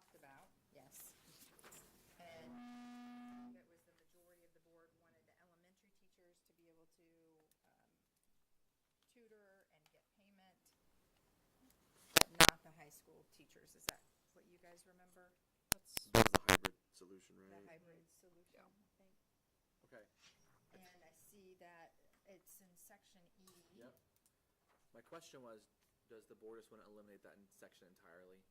talked about, yes. And it was the majority of the board wanted the elementary teachers to be able to tutor and get payment, but not the high school teachers. Is that what you guys remember? That's the hybrid solution, The right? hybrid solution, I think. Okay. And I see that it's in section E. Yep. My question was, does the board just want to eliminate that section entirely?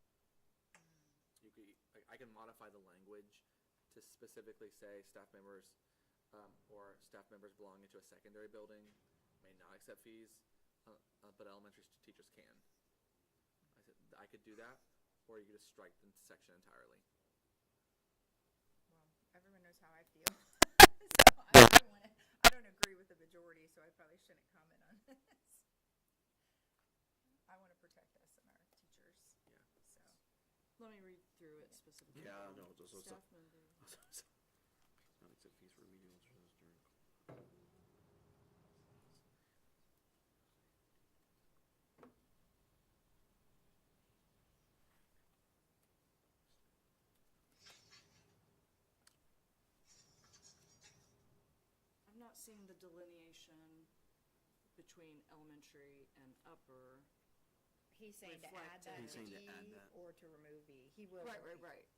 You could, I can modify the language to specifically say staff members or staff members belonging to a secondary building may not accept fees, but elementary teachers can. I could do that, or you could just strike the section entirely. Well, everyone knows how I feel. So I don't agree with the majority, so I probably shouldn't comment on this. I want to protect us and our teachers. Yeah. So Let me read through it specifically. Yeah, no, Staff member. Not accept fees for remedial services during. I'm not seeing the delineation between elementary and upper. he's saying to add that He's to saying to E add that. or to remove E. He will. Right.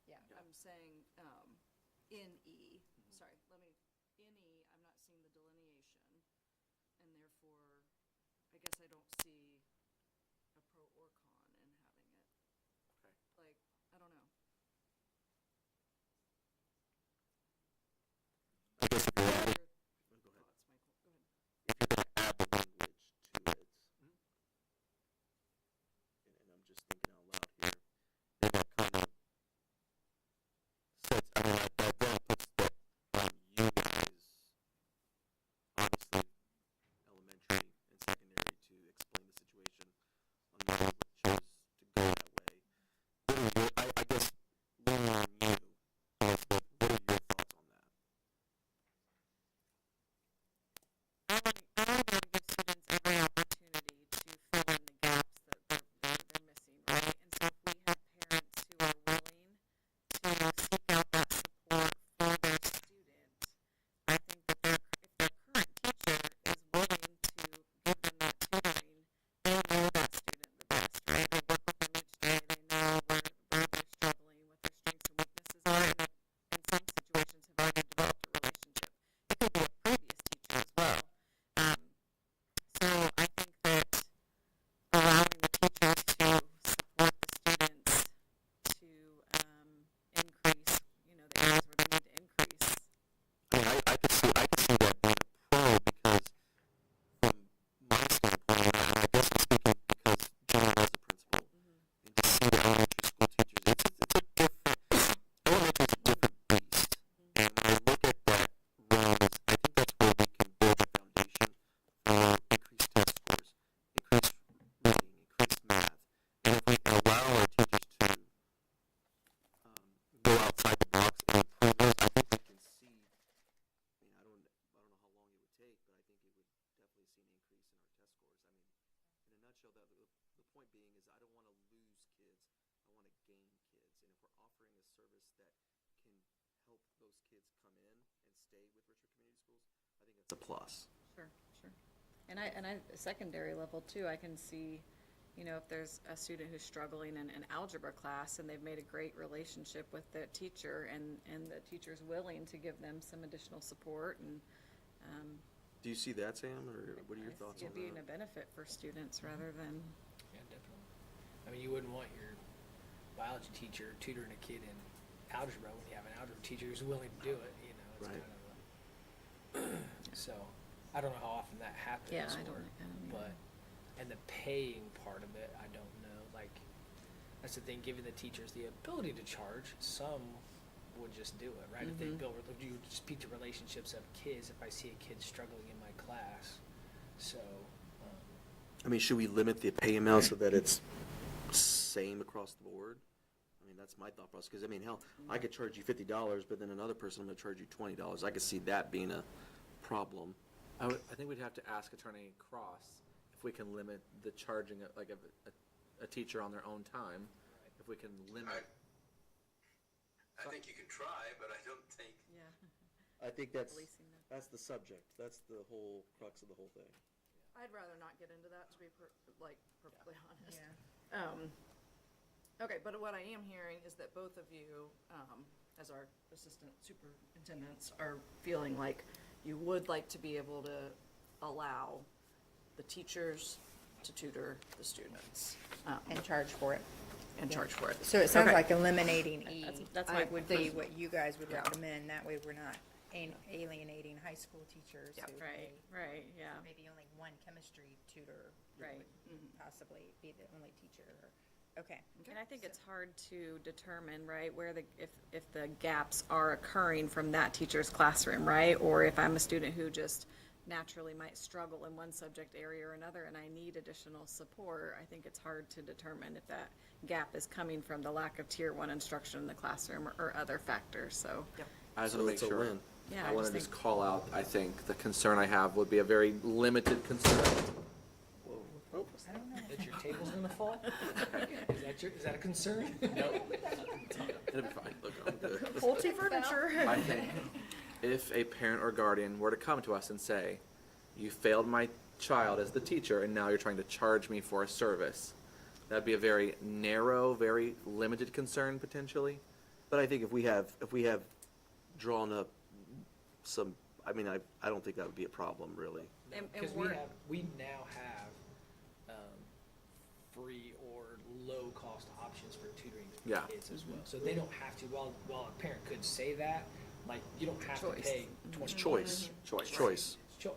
Yeah. I'm saying, in E, sorry, in E, I'm not seeing the delineation, and therefore, I guess I don't see a pro or con in having it. Okay. Like, I don't know. I guess if you're adding, Your go ahead. thoughts, Michael, go ahead. If you're going to add the language to it, and I'm just thinking out loud here, then that kind of sets, I mean, that then puts that on you guys, obviously, elementary and secondary, to explain the situation on why you chose to go that way. What are your, I guess, leaning on you, what are your thoughts on that? I want to give students every opportunity to fill in the gaps that they're missing, right? And so if we have parents who are willing to seek out that support for their student, I think that if their current teacher is willing to give them that tutoring, they know that student the best, right? They work with them each day. They know where they're struggling, what their strengths and weaknesses are, and in some situations have already developed a relationship. It could be a previous teacher as well. So I think that allowing the teachers to support the students to increase, the areas where they need to increase. I mean, I could see that being a pro because from my standpoint, and I guess I'm speaking because Jenny was a principal, and to see the elementary school teachers, it's a different, elementary is a different beast. And when I look at that realm, I think that's where we can build a foundation for increased test scores, increased reading, increased math. And if we allow our teachers to go outside the box and improve those, I think we can see. I mean, I don't know how long it would take, but I think it would definitely see an increase in our test scores. I mean, in a nutshell, the point being is I don't want to lose kids. I want to gain kids. And if we're offering a service that can help those kids come in and stay with Richmond Community Schools, I think it's a plus. Sure. And secondary level too, I can see, if there's a student who's struggling in an algebra class and they've made a great relationship with the teacher and the teacher's willing to give them some additional support and Do you see that, Sam, or what are your thoughts on it being a that? benefit for students rather than. Yeah, definitely. I mean, you wouldn't want your biology teacher tutoring a kid in algebra when you have an algebra teacher who's willing to do it. It's Right. kind of so. I don't know how often that happens. Yeah, I don't But either. and the paying part of it, I don't know. Like that's the thing, giving the teachers the ability to charge. Some would just do it, right? If they build, you speak to relationships of kids. If I see a kid struggling in my class, so. I mean, should we limit the pay amount so that it's same across the board? I mean, that's my thought process. Because I mean, hell, I could charge you $50, but then another person I'm going to charge you $20. I could see that being a problem. I think we'd have to ask Attorney Cross if we can limit the charging of a teacher on their own time. If we can limit. I think you can try, but I don't think, Yeah. I think that's Policing that. the subject. That's the whole crux of the whole thing. I'd rather not get into that, to be perfectly honest. Yeah. Okay, but what I am hearing is that both of you, as our assistant superintendents, are feeling like you would like to be able to allow the teachers to tutor the students, And charge for it. and charge for it. So it sounds Okay. like eliminating E. That's my would be first- what you guys would Yeah. recommend. That way we're not alienating high school teachers Yeah, who right, right, yeah. maybe only one chemistry tutor Right. would possibly be the only teacher. Okay. And I think it's hard to determine, right, where if the gaps are occurring from that teacher's classroom, right? Or if I'm a student who just naturally might struggle in one subject area or another and I need additional support, I think it's hard to determine if that gap is coming from the lack of tier one instruction in the classroom or other factors, so. I just So want to make it's a sure. win. Yeah, I I want to just just call out, I think the concern I have would be a very limited concern. I don't know. That your table's gonna fall? Is that a concern? No. It'll be fine. Look, I'm good. Faulty furniture. I think if a parent or guardian were to come to us and say, you failed my child as the teacher and now you're trying to charge me for a service, that'd be a very narrow, very limited concern potentially. But I think if we have drawn up some, I mean, I don't think that would be a problem, really. And Because we're- we now have free or low-cost options for tutoring Yeah. kids as well. So they don't have to, while a parent could say that, like, you don't have to Choice. pay It's 20. choice. Choice. Choice. It's choice.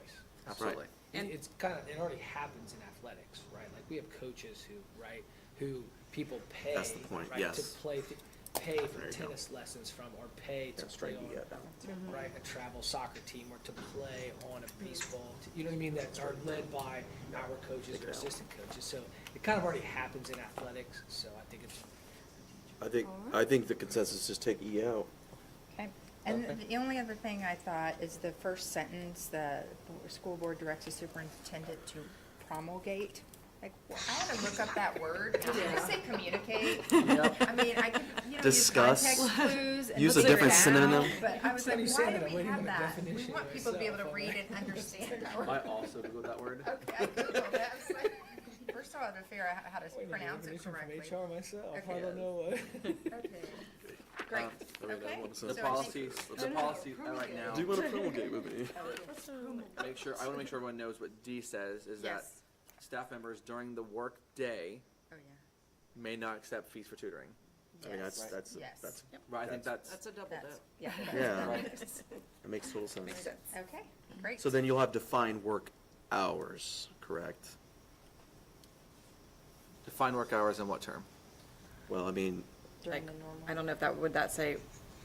Absolutely. And- It's kind of, it already happens in athletics, right? Like, we have coaches who people pay. That's the point, right, yes. pay for There you go. tennis lessons from, or pay to That's play right, on, you got that. right, a travel soccer team, or to play on a baseball, you know what I mean, that are led by our coaches or assistant coaches. So it kind of already happens in athletics, so I think it's, I think the consensus is just take E out. Okay. And the only other thing I thought is the first sentence, the school board directs the superintendent to promulgate. Like, well, I had to look up that word. Did you say communicate? I mean, I could, Discuss. use context clues and Use a figure different it out, synonym. But I was Funny like, you why say do that. I'm we waiting have on a that? We definition want people to be able to myself, read alright. and understand I our. also Googled that word. Okay, I Googled that. I was like, first of all, I had to figure out how to wait, pronounce it definition correctly. from HR myself, I Okay. don't know what. Okay. Great. Okay. The policies, right now. Do you want to promulgate with me? I want to make sure everyone knows what D says, is that Yes. staff members during the work day Oh, yeah. may not accept fees for tutoring. I mean, Yes. that's Yes. Right, I think that's, That's a double That's, dip. yeah. Yeah. Right. It makes total sense. Makes sense. Okay, great. So then you'll have defined work hours, correct? define work hours in what term? Well, I mean, During Like, the normal. I don't know if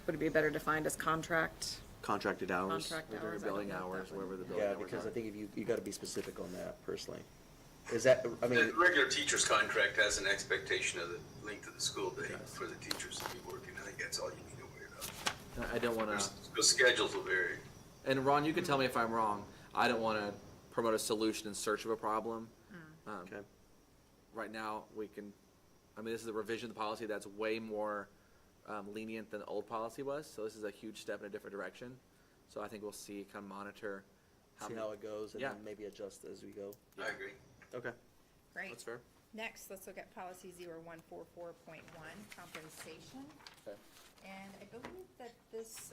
would it be better defined as contract? contracted hours. Contract Or during hours, I don't billing know if that hours, would- wherever the billing Yeah, hours because are. I think if you got to be specific on that personally. Is that, I mean, the regular teacher's contract has an expectation of the length of the school day for the teachers to be working. I think that's all you need to worry about. I don't want to, The schedules will vary. and Ron, you can tell me if I'm wrong, I don't want to promote a solution in search of a problem. okay. Right now, this is a revision of the policy that's way more lenient than the old policy was, so this is a huge step in a different direction. So I think we'll see, kind of monitor See how it goes and Yeah. then maybe adjust as we go. I agree. Okay, Great. that's fair. Next, let's look at policy 0144.1, compensation. Okay. And I believe that this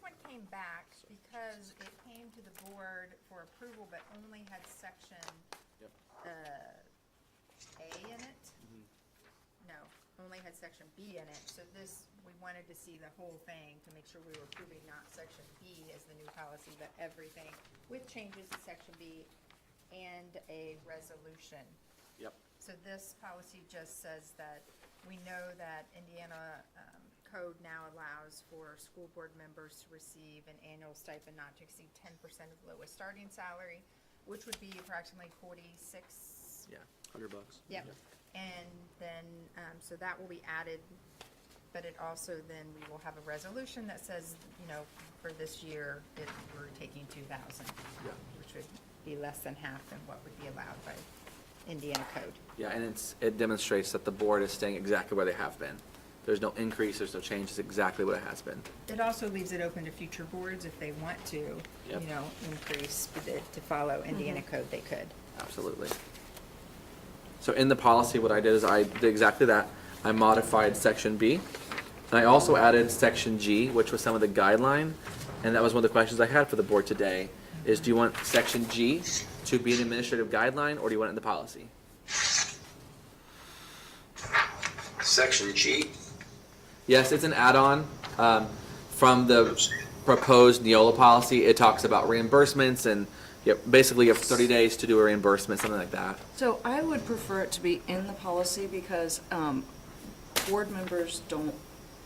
one came back because it came to the board for approval, but only had section, Yep. A in it? No, only had section B in it, so this, we wanted to see the whole thing to make sure we were approving not section B as the new policy, but everything with changes to section B and a resolution. Yep. So this policy just says that we know that Indiana code now allows for school board members to receive an annual stipend not to exceed 10% of lowest starting salary, which would be approximately 46. Yeah. $100. Yep. And then, so that will be added, but it also then we will have a resolution that says, for this year, we're taking 2,000. Yeah. Which would be less than half than what would be allowed by Indiana code. Yeah, and it demonstrates that the board is staying exactly where they have been. There's no increase, there's no change, it's exactly what it has been. It also leaves it open to future boards if they want to, Yep. you know, increase to follow Indiana code, they could. Absolutely. So in the policy, what I did is I did exactly that. I modified section B. And I also added section G, which was some of the guideline. And that was one of the questions I had for the board today, is do you want section G to be an administrative guideline, or do you want it in the policy? Section G. Yes, it's an add-on from the proposed Neola policy. It talks about reimbursements and basically you have 30 days to do a reimbursement, something like that. So I would prefer it to be in the policy because board members don't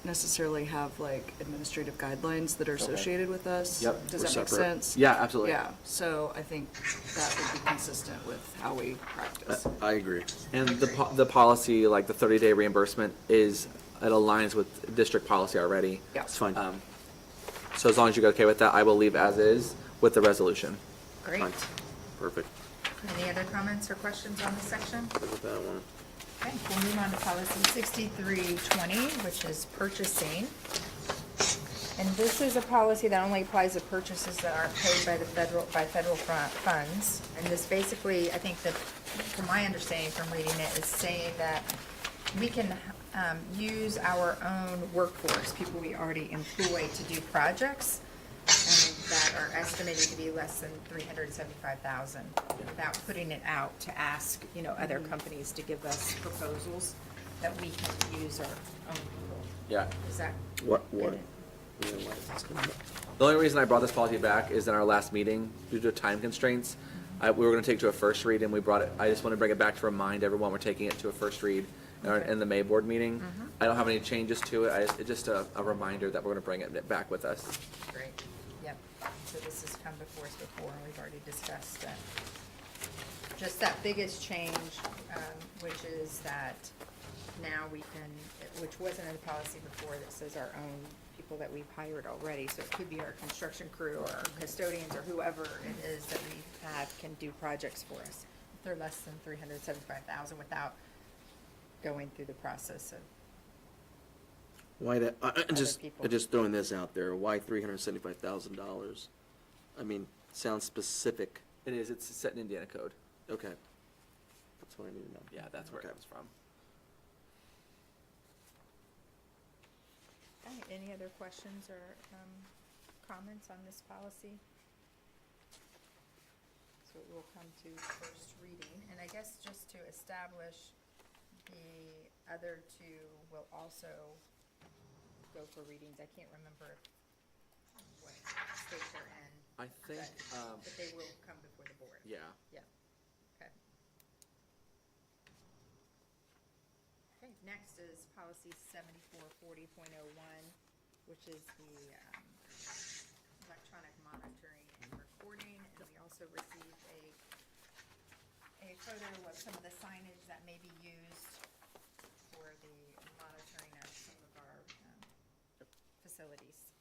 necessarily have like administrative guidelines that are associated with us. Yep. Does We're that make separate. sense? Yeah, absolutely. Yeah, so I think that would be consistent with how we practice. I agree. And the policy, like the 30-day reimbursement, it aligns with district policy already. Yeah. It's fine. So as long as you're okay with that, I will leave as is with the resolution. Great. Fine. Perfect. Any other comments or questions on this section? Good with that one. Okay, we'll move on to policy 6320, which is purchasing. And this is a policy that only applies to purchases that aren't paid by federal funds. And this basically, I think that, from my understanding from reading it, is saying that we can use our own workforce, people we already employ to do projects that are estimated to be less than $375,000, without putting it out to ask, you know, other companies to give us proposals, that we can use our own people. Yeah. Is that What? good? Yeah, why is this coming up? The only reason I brought this policy back is in our last meeting, due to time constraints, we were going to take it to a first read, and we brought it. I just want to bring it back to remind everyone we're taking it to a first read in the May board meeting. I don't have any changes to it. It's just a reminder that we're going to bring it back with us. Great, yep. So this has come before us before, and we've already discussed just that biggest change, which is that now we can, which wasn't in the policy before, that says our own people that we've hired already. So it could be our construction crew or our custodians or whoever it is that we have can do projects for us. If they're less than $375,000 without going through the process of, Why that? people. Just throwing this out there. Why $375,000? I mean, sounds specific. It is. It's set in Indiana code. Okay. That's what I need to know. Yeah, that's where Okay. it comes from. okay, any other questions or comments on this policy? So it will come to first reading, and I guess just to establish, the other two will also go for readings. I can't remember what state they're in, I think, but they will come before the board. yeah. Yeah, okay. Okay, next is policy 7440.01, which is the electronic monitoring and recording. And we also received a photo of some of the signage that may be used for the monitoring of some of our facilities.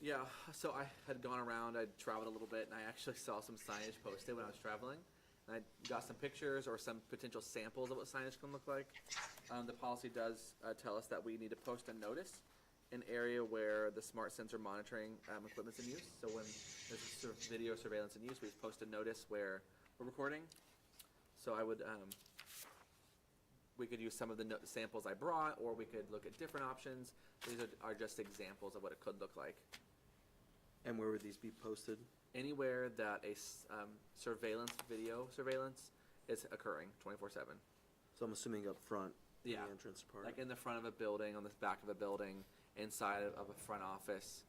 Yeah, so I had gone around, I'd traveled a little bit, and I actually saw some signage posted when I was traveling. And I got some pictures or some potential samples of what signage can look like. The policy does tell us that we need to post a notice in area where the smart sensor monitoring equipment's in use. So when there's video surveillance in use, we post a notice where we're recording. So I would, we could use some of the samples I brought, or we could look at different options. These are just examples of what it could look like. And where would these be posted? Anywhere that a video surveillance is occurring 24/7. So I'm assuming up front, in Yeah. the entrance part. Like in the front of a building, on the back of a building, inside of a front office.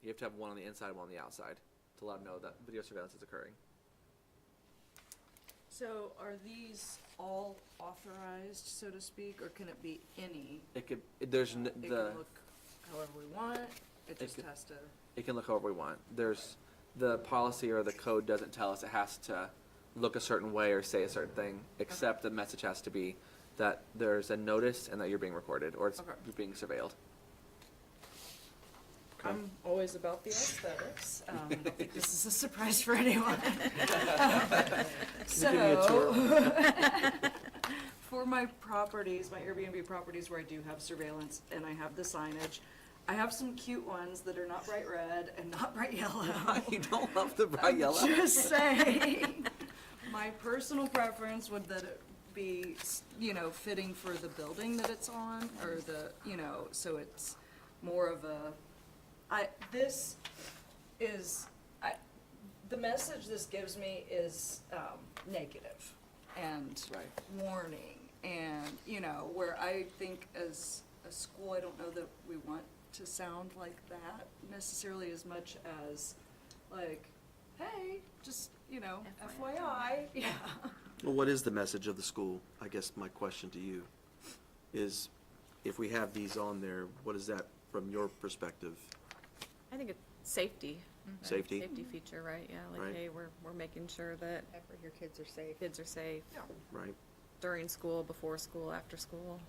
You have to have one on the inside, one on the outside to let them know that video surveillance is occurring. So are these all authorized, so to speak, or can it be any? It could, there's It can look however we want, it just could- has to. it can look however we want. There's, the policy or the code doesn't tell us it has to look a certain way or say a certain thing, except the message has to be that there's a notice and that you're being recorded, or it's Okay. being surveilled. Okay. I'm always about the aesthetics. I don't think this is a surprise for anyone. Give me a tour. for my properties, my Airbnb properties where I do have surveillance and I have the signage, I have some cute ones that are not bright red and not bright yellow. You don't love the bright yellow? Just saying. My personal preference would that it be, fitting for the building that it's on, or so it's more of the message this gives me is, negative and Right. warning, and, where I think as a school, I don't know that we want to sound like that necessarily as much as, like, hey, just, FYI, yeah. Well, what is the message of the school? I guess my question to you is, if we have these on there, what is that from your perspective? I think it's safety. Safety? Safety feature, right, yeah, like, Right. hey, we're making sure that Your kids are safe. kids are safe Right? during school, before school, after school.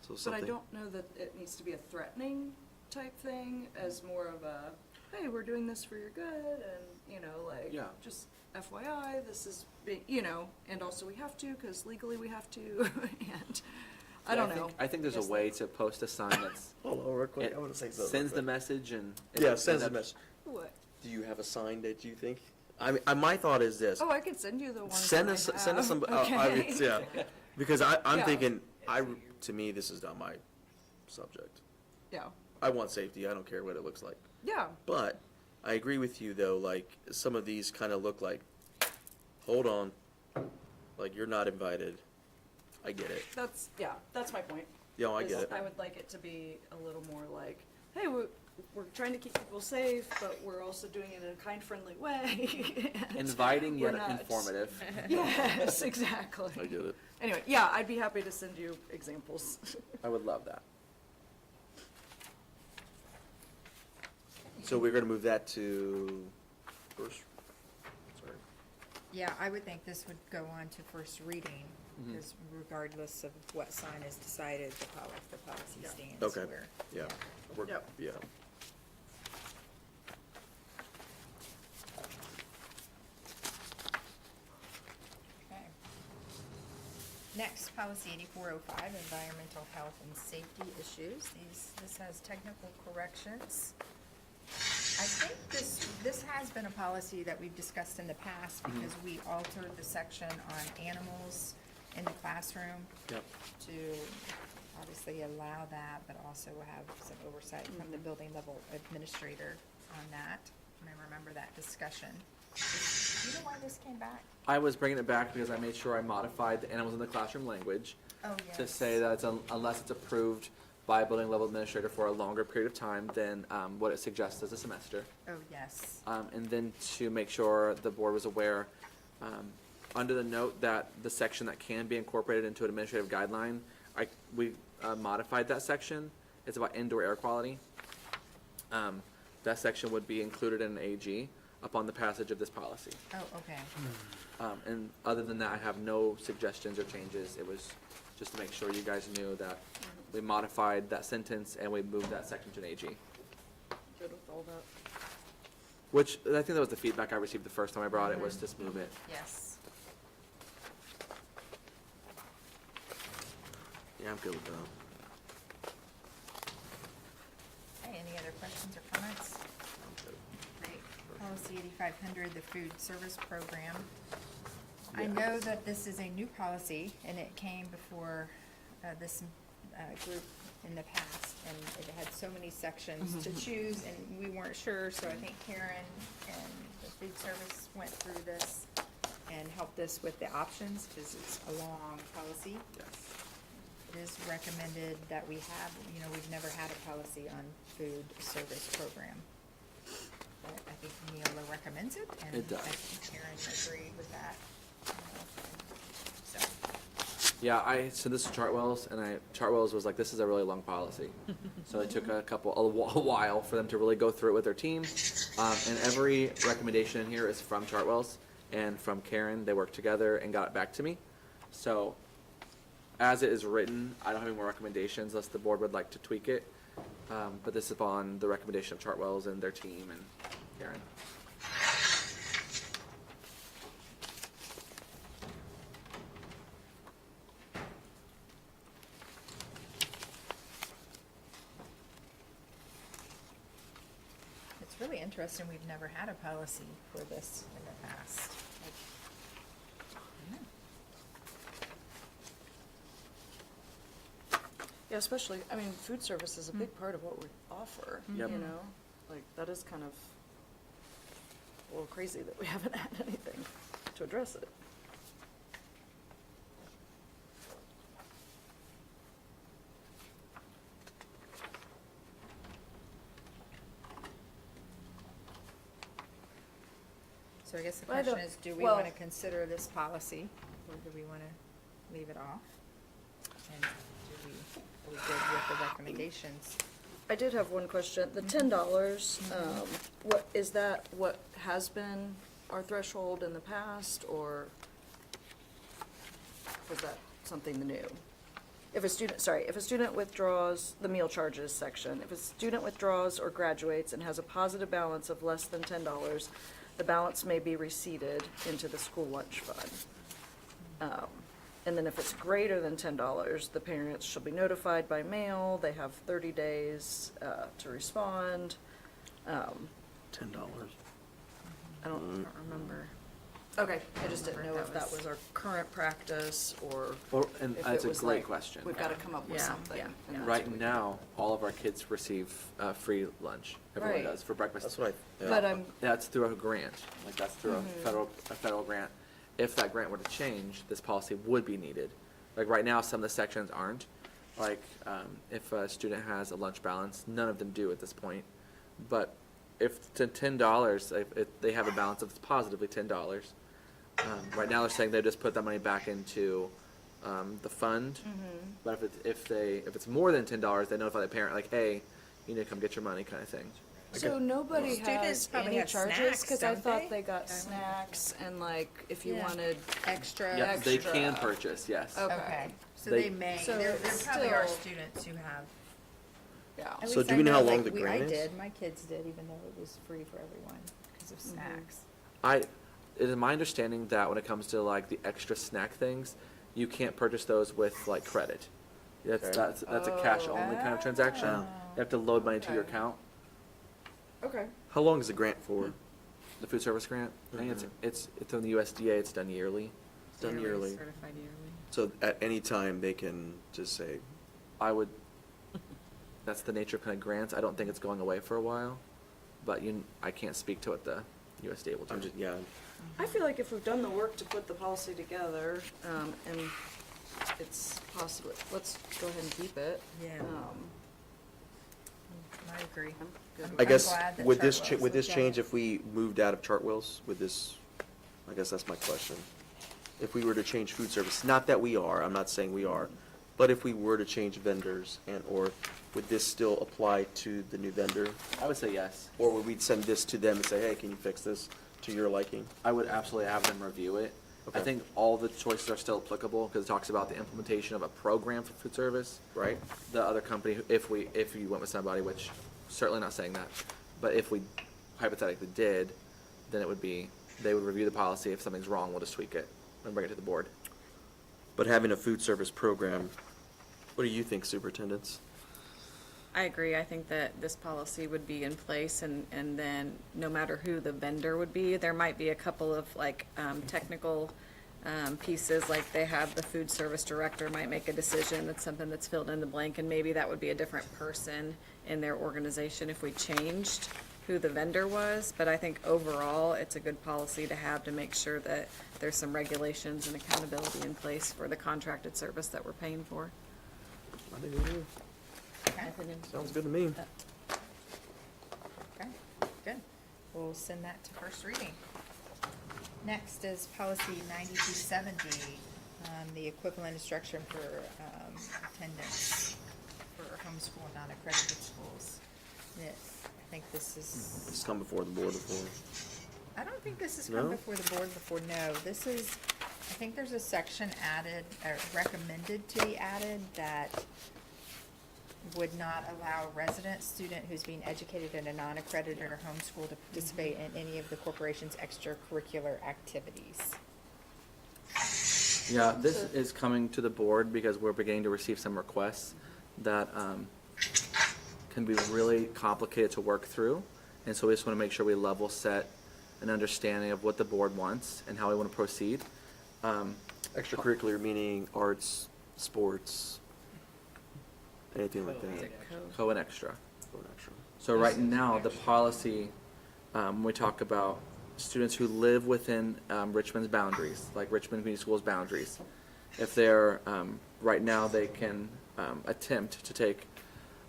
So But I something, don't know that it needs to be a threatening type thing, as more of a, hey, we're doing this for your good, and, Yeah. just FYI, this is, and also we have to, because legally we have to, and, I don't know. I think there's a guess way to post a sign that's, hold on real quick, it I want to say something. sends the real quick. message and. Yeah, sends the and message. What? Do you have a sign that you think? I mean, my thought is this. Oh, I could send you the ones Send that us, I send us have. some, Okay. yeah, because I'm Yeah. thinking, to me, this is not my subject. Yeah, I want safety, I don't care what it looks like. yeah, But I agree with you, though, like, some of these kind of look like, hold on, like, you're not invited. I get it. that's my point. Yeah, I is get it. I would like it to be a little more like, hey, we're trying to keep people safe, but we're also doing it in a kind, friendly way. and Inviting we're yet not- informative. Yes, exactly. I get it. Anyway, yeah, I'd be happy to send you examples. I would love that. So we're gonna move that to first, sorry. Yeah, I would think this would go on to first reading, Mhm. because regardless of what sign is decided, the policy stands. Okay, where- yeah, we're, Yep. yeah. Okay. Next, policy 8405, environmental health and safety issues. This has technical corrections. I think this has been a policy that we've discussed in the past, because we altered the section on animals in the classroom Yep. to obviously allow that, but also have some oversight from the building level administrator on that. And I remember that discussion. Do you know why this came back? I was bringing it back because I made sure I modified the animals in the classroom language Oh, to yes. say that unless it's approved by a building level administrator for a longer period of time than what it suggests as a semester. Oh, yes. And then to make sure the board was aware, under the note that the section that can be incorporated into an administrative guideline, we modified that section. It's about indoor air quality. That section would be included in an AG upon the passage of this policy. Oh, okay. And other than that, I have no suggestions or changes. It was just to make sure you guys knew that we modified that sentence and we moved that section to an AG. Good with all that. Which, I think that was the feedback I received the first time I brought it, was just move it. Yes. Yeah, I'm good with that. Okay, any other questions or comments? Great. Policy 8500, the food service program. I know that this is a new policy, and it came before this group in the past, and it had so many sections to choose, and we weren't sure, so I think Karen and the food service went through this and helped us with the options, because it's a long policy. It is recommended that we have, we've never had a policy on food service program. But I think Neola recommends it, and It does. I think Karen agreed with that. So, Yeah, I sent this to Chartwell's, and Chartwell's was like, this is a really long policy. So it took a while for them to really go through it with their team. And every recommendation in here is from Chartwell's and from Karen. They worked together and got it back to me. So as it is written, I don't have any more recommendations unless the board would like to tweak it. But this is on the recommendation of Chartwell's and their team and Karen. really interesting, we've never had a policy for this in the past. Like, Yeah, especially, I mean, food service is a big part of what we offer, you Yep. know? Like, that is kind of a little crazy that we haven't had anything to address it. So I guess the Well, I question don't- is, do we well- wanna consider this policy, or do we wanna leave it off? And are we good with the recommendations? I did have one question. The $10, what, is that what has been our threshold in the past, or was that something new? If a student withdraws, the meal charges section, if a student withdraws or graduates and has a positive balance of less than $10, the balance may be receipted into the school lunch fund. And then if it's greater than $10, the parents shall be notified by mail. They have 30 days to respond. $10. I don't Mm. remember. Okay, I just didn't know if that was our current practice or And if that's it a was great like, question. we've gotta come up with Yeah, something. yeah, and that's Right what we do. now, all of our kids receive free lunch. Everyone Right. does for breakfast. That's what I, But I'm, That's through a grant, like that's through a federal grant. If that grant were to change, this policy would be needed. Like right now, some of the sections aren't. Like, if a student has a lunch balance, none of them do at this point. But if to $10, if they have a balance of positively $10, right now they're saying they just put that money back into the fund. But if it's more than $10, they notify the parent like, hey, you need to come get your money, kind of thing. so nobody Students has probably any have charges, snacks, cause I don't thought they? they got snacks and like, if you Yeah. wanted, Extra? Yeah, they extra. can purchase, yes. Okay. Okay, so They- they may, So there probably are still- students who have. yeah. At So least do I we know how know, long like, the I grant is? did, my kids did, even though it was free for everyone because of snacks. It is my understanding that when it comes to like the extra snack things, you can't purchase those with like credit. Okay. That's a cash only kind of transaction. Oh. You have to load money to your Okay. account. Okay. how long is the grant for? The food service grant, I think Mhm. it's from the USDA. It's done yearly. Done yearly. Certified yearly. So at any time, they can just say, I would. That's the nature of kind of grants. I don't think it's going away for a while, but I can't speak to what the USDA will do. I'm just, yeah, I feel like if we've done the work to put the policy together, and it's possible, let's go ahead and keep it. Yeah. I agree. I'm good I'm with I it. guess, glad that would this, Chartwell's would this looked at change it. if we moved out of Chartwell's? Would this, I guess that's my question. If we were to change food service, not that we are, I'm not saying we are, but if we were to change vendors or would this still apply to the new vendor? I would say yes. Or would we send this to them and say, hey, can you fix this to your liking? I would absolutely have them review it. I Okay. think all the choices are still applicable because it talks about the implementation of a program for food service. Right? The other company, if you went with somebody, which certainly not saying that, but if we hypothetically did, then they would review the policy. If something's wrong, we'll just tweak it and bring it to the board. But having a food service program, what do you think, superintendents? I agree. I think that this policy would be in place and then no matter who the vendor would be, there might be a couple of like, technical, pieces, like they have the food service director might make a decision, that's something that's filled in the blank, and maybe that would be a different person in their organization if we changed who the vendor was, but I think overall, it's a good policy to have to make sure that there's some regulations and accountability in place for the contracted service that we're paying for. I think we do. Okay, Sounds good to me. okay, good. We'll send that to first reading. Next is policy 9270, the equivalent instruction for, attendance for homeschool and non-accredited schools. I think this is, It's come before the board before. I don't think this has come No? before the board before, no. This is, I think there's a section added, or recommended to be added that would not allow a resident student who's being educated in a non-accredited or homeschool to participate in any of the corporation's extracurricular activities. Yeah, this is coming to the board because we're beginning to receive some requests that can be really complicated to work through. And so we just want to make sure we level set an understanding of what the board wants and how we want to proceed. Extracurricular meaning arts, sports, anything like that. Co and extra. Going extra. So right now, the policy, when we talk about students who live within Richmond's boundaries, like Richmond Community Schools boundaries, if they're, right now, they can attempt to take,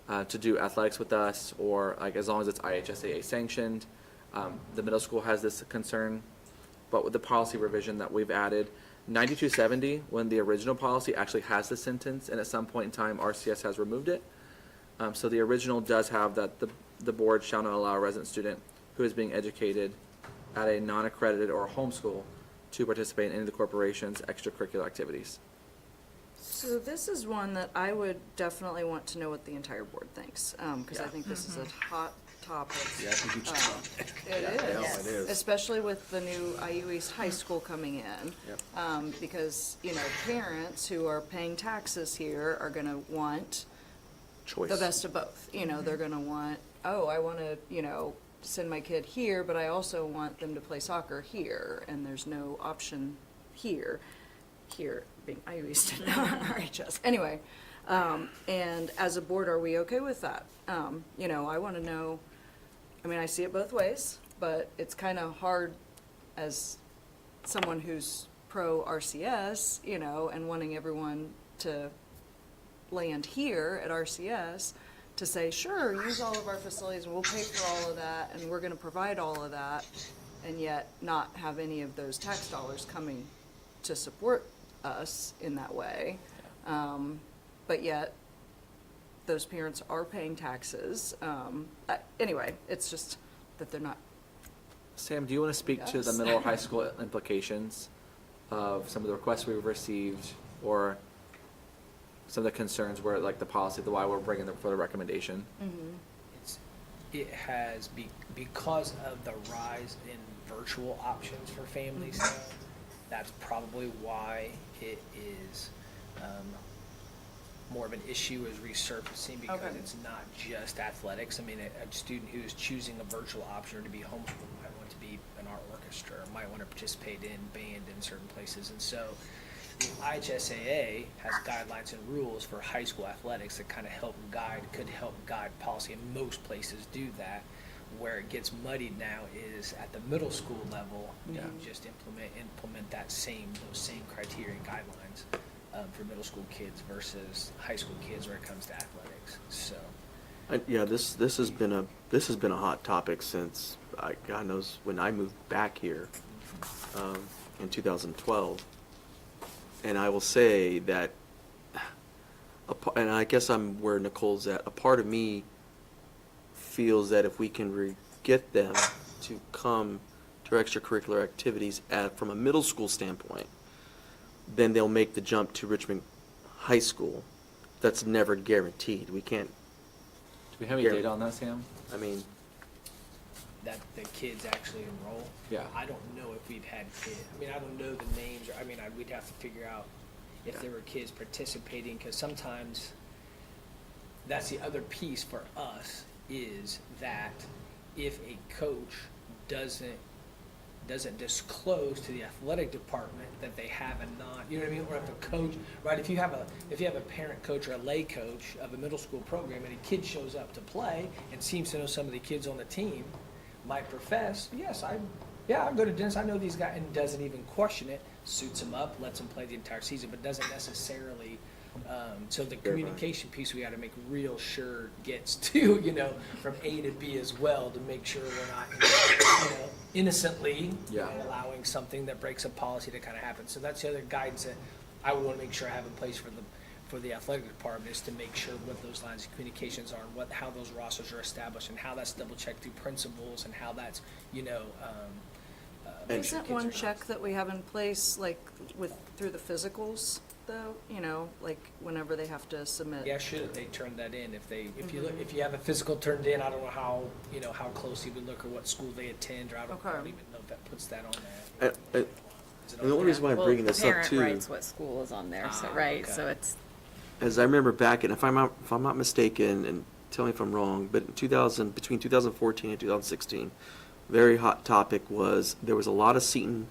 to do athletics with us, or like as long as it's IHSAA sanctioned. The middle school has this concern, but with the policy revision that we've added, 9270, when the original policy actually has the sentence, and at some point in time, RCS has removed it. So the original does have that the board shall not allow a resident student who is being educated at a non-accredited or a homeschool to participate in any of the corporation's extracurricular activities. So this is one that I would definitely want to know what the entire board thinks, because I think this is a hot topic. Yeah, I think you It Yeah, is, it is. especially with the new IU East High School coming in. Yep. Because, parents who are paying taxes here are gonna want choice. the best of both. They're gonna want, oh, I wanna, send my kid here, but I also want them to play soccer here, and there's no option here. Here being IU East and RHS. Anyway, and as a board, are we okay with that? I wanna know, I see it both ways, but it's kinda hard as someone who's pro RCS, and wanting everyone to land here at RCS, to say, sure, use all of our facilities, and we'll pay for all of that, and we're gonna provide all of that, and yet not have any of those tax dollars coming to support us in that way. But yet, those parents are paying taxes. Anyway, it's just that they're not. Sam, do you want to speak to the Yes. middle or high school implications of some of the requests we've received, or some of the concerns where, like, the policy, the why we're bringing them for the recommendation? It has, because of the rise in virtual options for families now, that's probably why it is more of an issue is resurfacing, because Okay. it's not just athletics. A student who is choosing a virtual option or to be homeschooled might want to be an art orchestra, or might want to participate in band in certain places. And so the IHSAA has guidelines and rules for high school athletics that kind of could help guide policy, and most places do that. Where it gets muddied now is at the middle school level, you just implement those same criteria and guidelines for middle school kids versus high school kids where it comes to athletics. So Yeah, this has been a hot topic since God knows when I moved back here in 2012, and I will say that, and I guess I'm where Nicole's at. A part of me feels that if we can get them to come to our extracurricular activities from a middle school standpoint, then they'll make the jump to Richmond High School. That's never guaranteed. We can't, Do we have any Yeah. data on that, Sam? that the kids actually enroll. Yeah. I don't know if we've had kids. I don't know the names. We'd have to figure out if there were kids participating, because sometimes that's the other piece for us, is that if a coach doesn't disclose to the athletic department that they have a or if a coach, right, if you have a parent coach or a lay coach of a middle school program and a kid shows up to play and seems to know some of the kids on the team, might profess, yes, I go to Dennis, I know these guys, and doesn't even question it, suits them up, lets them play the entire season, but doesn't necessarily. So the communication piece we got to make real sure gets to, from A to B as well, to make sure we're not, innocently allowing something that breaks a policy to kind of happen. So that's the other guidance that I would want to make sure I have in place for the athletic department, is to make sure what those lines of communications are, and how those rosters are established, and how that's double checked through principals, and how that's, Isn't one check that we have in place, like, through the physicals, though, like, whenever they have to submit? Yeah, should they turn that in? If you have a physical turned in, I don't know how, how closely we look, or what school they attend, or I don't even know if that puts that on there. Is it and the only reason why I'm bringing this up Parent too, writes what school is on there, so, right, okay. so it's, as I remember back, and if I'm not mistaken, and tell me if I'm wrong, but between 2014 and 2016, very hot topic was there was a lot of Seton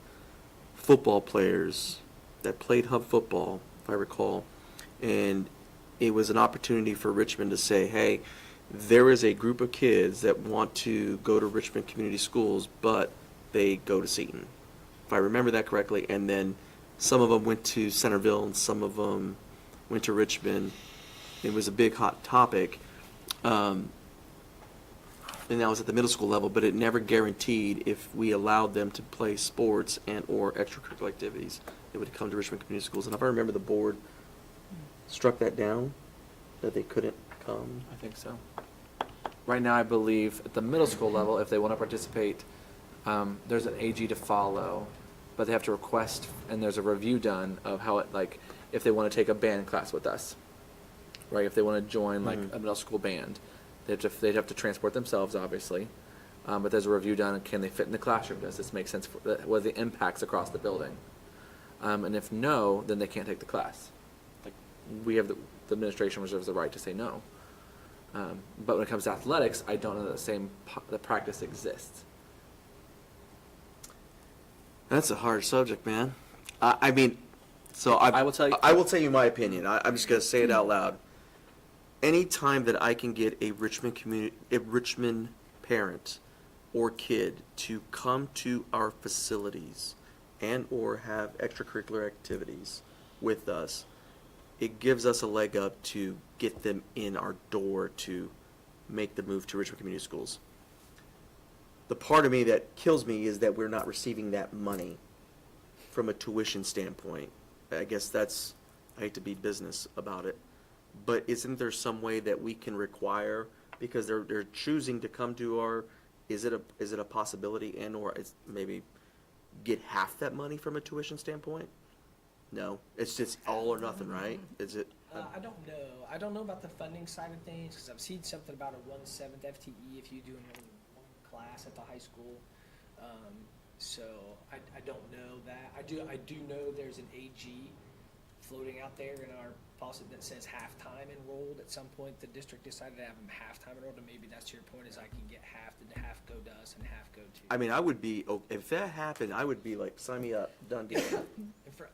football players that played hub football, if I recall, and it was an opportunity for Richmond to say, hey, there is a group of kids that want to go to Richmond Community Schools, but they go to Seton, if I remember that correctly, and then some of them went to Centerville and some of them went to Richmond. It was a big hot topic, and that was at the middle school level, but it never guaranteed if we allowed them to play sports and or extracurricular activities, they would come to Richmond Community Schools. And if I remember, the board struck that down, that they couldn't come. I think so. Right now, I believe at the middle school level, if they want to participate, there's an AG to follow, but they have to request, and there's a review done of how it, like, if they want to take a band class with us, right? If they want to join like a middle school band, they'd have to transport themselves, obviously. But there's a review done, and can they fit in the classroom? Does this make sense? What are the impacts across the building? And if no, then they can't take the class. Like, we have the administration reserves the right to say no. But when it comes to athletics, I don't know that the practice exists. That's a hard subject, man. I mean, so I will tell you. I will tell you my opinion. I'm just gonna say it out loud. Anytime that I can get a Richmond parent or kid to come to our facilities and or have extracurricular activities with us, it gives us a leg up to get them in our door to make the move to Richmond Community Schools. The part of me that kills me is that we're not receiving that money from a tuition standpoint. I guess that's, I hate to be business about it, but isn't there some way that we can require, because they're choosing to come to our, is it a possibility, and or it's maybe get half that money from a tuition standpoint? No, it's just all or nothing, right? Is it? I don't know. I don't know about the funding side of things, because I've seen something about a 1/7 FTE if you do only one class at the high school. So I don't know that. I do know there's an AG floating out there in our policy that says half-time enrolled. At some point, the district decided to have them half-time enrolled, and maybe that's your point, is I can get half, and half go to us and half go to. I mean, I would be, if that happened, I would be like, sign me up, done deal.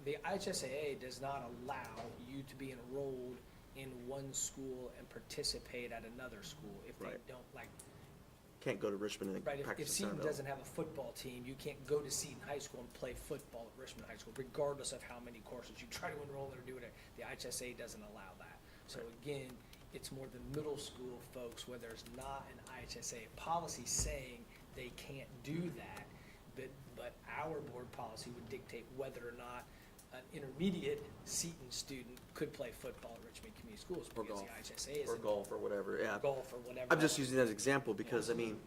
The IHSAA does not allow you to be enrolled in one school and participate at another school if they Right. don't like. Can't go to Richmond and Right, if practice in Seton Centerville. doesn't have a football team, you can't go to Seton High School and play football at Richmond High School, regardless of how many courses you try to enroll or do it. The IHSA doesn't allow that. So again, it's more the middle school folks where there's not an IHSA policy saying they can't do that, but our board policy would dictate whether or not an intermediate Seton student could play football at Richmond Community Schools, Or because golf. the IHSA is Or golf or whatever, yeah. golf or whatever. I'm just using that as an example because, I mean,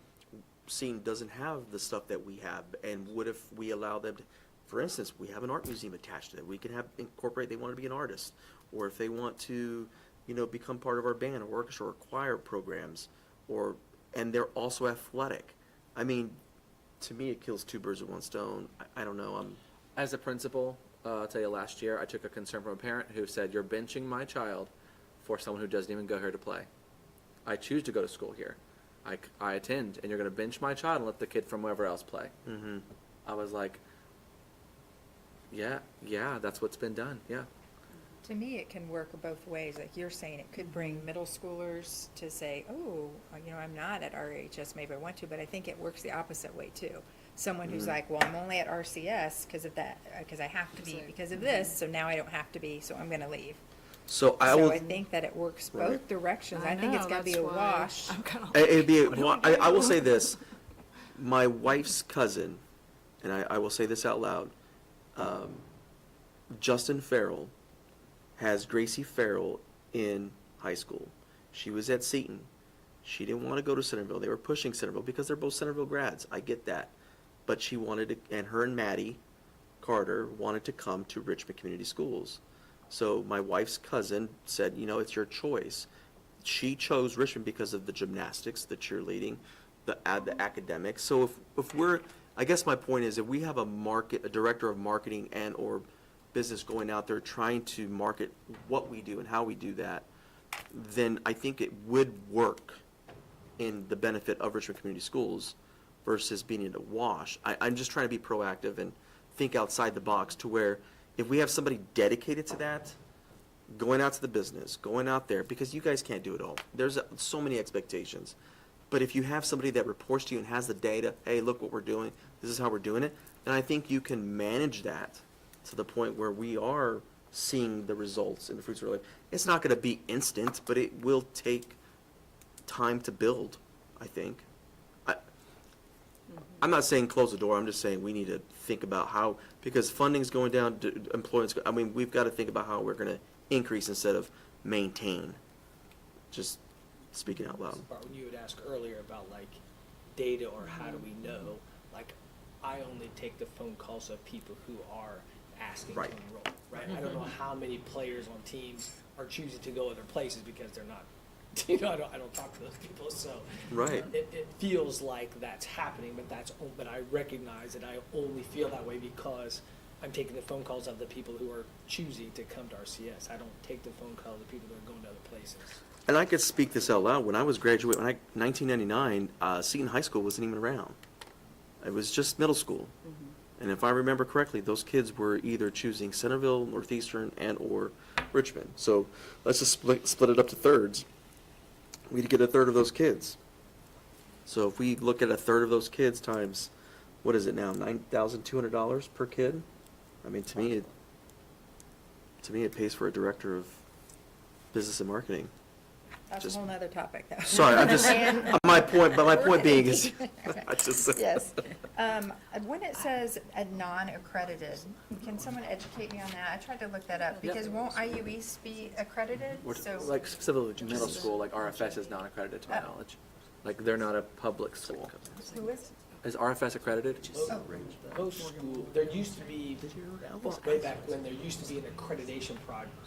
Seton doesn't have the stuff that we have. And what if we allow them to, for instance, we have an art museum attached to it. We can have, incorporate, they want to be an artist. Or if they want to, become part of our band or orchestra or choir programs, and they're also athletic. I mean, to me, it kills two birds with one stone. I don't know, As a principal, I'll tell you, last year, I took a concern from a parent who said, you're benching my child for someone who doesn't even go here to play. I choose to go to school here. I attend, and you're going to bench my child and let the kid from wherever else play. mm-hmm. I was like, yeah, that's what's been done, yeah. To me, it can work both ways. Like you're saying, it could bring middle schoolers to say, oh, I'm not at RHS, maybe I want to, but I think it works the opposite way too. Someone who's like, well, I'm only at RCS because of that, because I have to be because of this, so now I don't have to be, so I'm going to leave. So I So will. I think that it works Right. both directions. I I think it's know, got to be that's a why wash. I'm kinda It'd be. what do we I will do? say this. My wife's cousin, and I will say this out loud. Justin Farrell has Gracie Farrell in high school. She was at Seton. She didn't want to go to Centerville. They were pushing Centerville because they're both Centerville grads. I get that, but she wanted to, and her and Maddie Carter wanted to come to Richmond Community Schools. So my wife's cousin said, it's your choice. She chose Richmond because of the gymnastics, the cheerleading, the academics. So if we're, I guess my point is, if we have a director of marketing and or business going out there trying to market what we do and how we do that, then I think it would work in the benefit of Richmond Community Schools versus being in a wash. I'm just trying to be proactive and think outside the box to where if we have somebody dedicated to that, going out to the business, going out there, because you guys can't do it all. There's so many expectations. But if you have somebody that reports to you and has the data, hey, look what we're doing, this is how we're doing it, then I think you can manage that to the point where we are seeing the results and the fruits of our labor. It's not going to be instant, but it will take time to build, I think. I'm not saying close the door, I'm just saying we need to think about how, because funding's going down, employment's, I mean, we've got to think about how we're going to increase instead of maintain. Just speaking out loud. When you would ask earlier about like data or how do we know, like I only take the phone calls of people who are asking Right. to enroll, right? I don't know how many players on teams are choosing to go other places because they're not, you know, I don't talk to those people, so. Right. It feels like that's happening, but I recognize that I only feel that way because I'm taking the phone calls of the people who are choosing to come to RCS. I don't take the phone calls of the people that are going to other places. And I could speak this out loud. When I was graduating, 1999, Seton High School wasn't even around. It was just middle school. And if I remember correctly, those kids were either choosing Centerville, Northeastern, and or Richmond. So let's just split it up to thirds. We'd get a third of those kids. So if we look at a third of those kids times, what is it now, $9,200 per kid? I mean, to me, it pays for a director of business and marketing. That's Just- a whole nother topic, though. Sorry, I'm just, my point being is, Okay. I just. Yes. When it says a non-accredited, can someone educate me on that? I tried to look that up, because won't IUEs be accredited? So, Like specifically middle school, like RFS is not accredited to my Oh. knowledge. Like they're not a public school. who is? Is RFS accredited? Post school, there used to be, way back when, there used to be an accreditation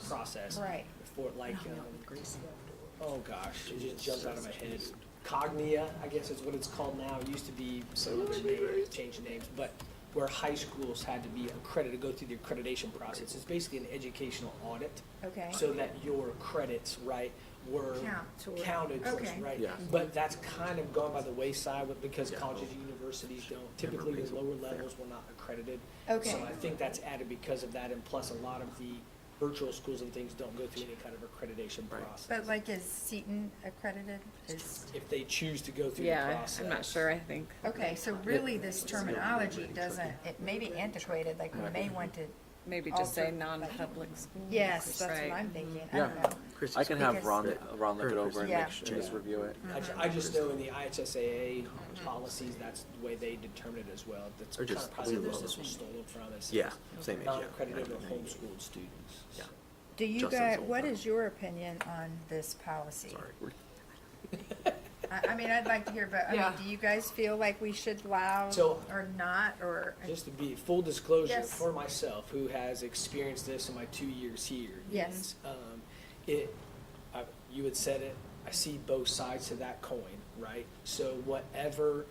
process. Right. For like, oh gosh, it just jumped out of my head. Cognia, I guess is what it's called now. It used to be some other name, changed names, but where high schools had to be accredited, go through the accreditation process. It's basically an educational audit. Okay. So that your credits, right, were Count toward- counted towards, okay. right? Yeah. But that's kind of gone by the wayside because colleges and universities don't, typically the lower levels were not accredited. Okay. So I think that's added because of that, and plus a lot of the virtual schools and things don't go through any kind of accreditation process. But like, is Seton accredited? Is, If they choose to go through the Yeah, process. I'm not sure, I think. okay, so really this terminology doesn't, it may be antiquated, like we may want to, Maybe just say Alter- non-public school. yes, that's Right. what I'm thinking. I Yeah. don't know. I can have Because- Ron look it over and Yeah. make sure, just review it. I just know in the IHSAA policies, that's the way they determine it as well. That's Or kind just of probably where leave this it. was stolen from. It Yeah, says same age, yeah. Non-accredited or homeschooled students. Yeah. Do you Justin's guys, old what friend. is your opinion on this policy? Sorry. I mean, I'd like to hear, but, I mean, Yeah. do you guys feel like we should allow So- or not, or? Just to be full disclosure Yes. for myself, who has experienced this in my 2 years here. Yes. is, you had said it, I see both sides to that coin, right? So whatever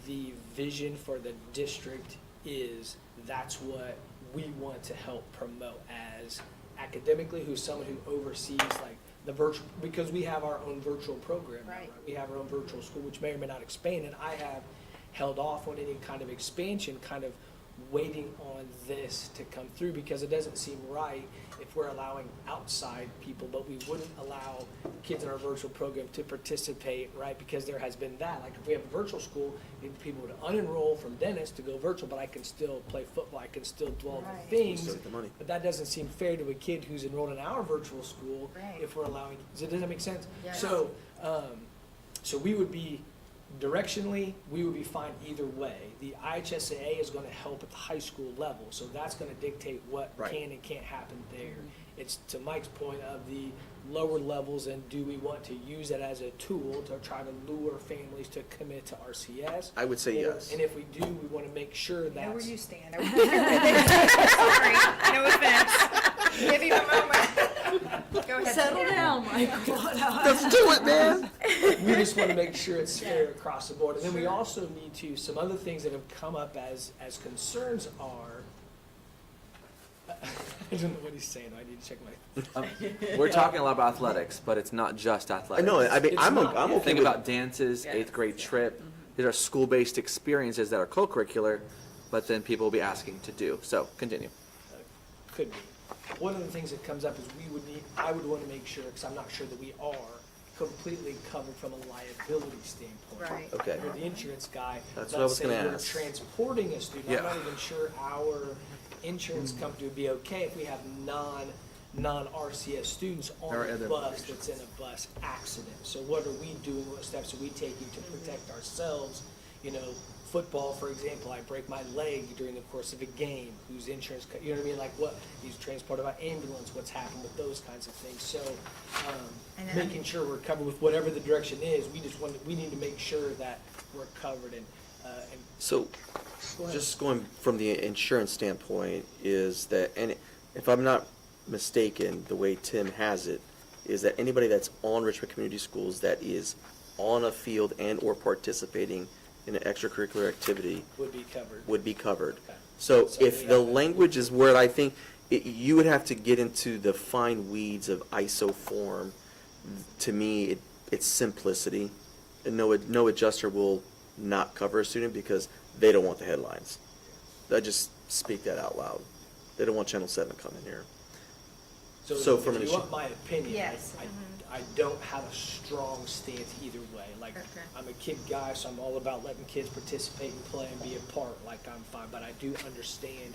the vision for the district is, that's what we want to help promote as academically, who's someone who oversees like the virtual, because we have our own virtual program now, Right. We have our own virtual school, which may or may not expand, and I have held off on any kind of expansion, kind of waiting on this to come through, because it doesn't seem right if we're allowing outside people, but we wouldn't allow kids in our virtual program to participate, right? Because there has been that, like if we have a virtual school, maybe people would unenroll from Dennis to go virtual, but I can still play football, I can still do all Right. the things. Still get the money. But that doesn't seem fair to a kid who's enrolled in our virtual school Right. if we're allowing, does that make sense? Yes. So, so we would be, directionally, we would be fine either way. The IHSAA is gonna help at the high school level, so that's gonna dictate what Right. can and can't happen there. It's to Mike's point of the lower levels, and do we want to use it as a tool to try to lure families to commit to RCS? I would say Or- yes. And if we do, we wanna make sure I know where that's. you stand. Sorry, no offense. Give you a moment. Go ahead. Settle down, Michael. Let's do it, man. We just want to make sure it's fair across the board. And then we also need to, some other things that have come up as concerns are, I don't know what he's saying. I need to check my. We're talking a lot about athletics, but it's not just I athletics. know, I mean, It's I'm not, okay Think with. about dances, Yes, 8th grade yeah. trip. These are school-based experiences that are co-curricular, but then people will be asking to do. So, continue. Could be. One of the things that comes up is I would want to make sure, because I'm not sure that we are completely covered from a liability standpoint. Right. Okay. You're the insurance guy. That's what I was gonna Let's say we're ask. transporting a student. Yeah. I'm not even sure our insurance company would be okay if we have non-RCS students on Or a other bus that's in a bus accident. So what are we doing? What steps are we taking to protect ourselves? You know, football, for example, I break my leg during the course of a game. Whose insurance? You know what I mean? Like what? He's transported by ambulance. What's happened with those kinds of things? So, And then- making sure we're covered with whatever the direction is. We need to make sure that we're covered and So, go ahead. just going from the insurance standpoint, is that, and if I'm not mistaken, the way Tim has it, is that anybody that's on Richmond Community Schools that is on a field and or participating in an extracurricular activity would be covered. would be covered. Okay. So So if we the have that. language is where I think, you would have to get into the fine weeds of ISO form. To me, it's simplicity. And no adjuster will not cover a student because they don't want the headlines. I just speak that out loud. They don't want Channel 7 coming here. So from if an you issue- want my opinion, Yes. I don't have a strong stance either way. Like, Okay. I'm a kid guy, so I'm all about letting kids participate and play and be a part. Like, I'm fine, but I do understand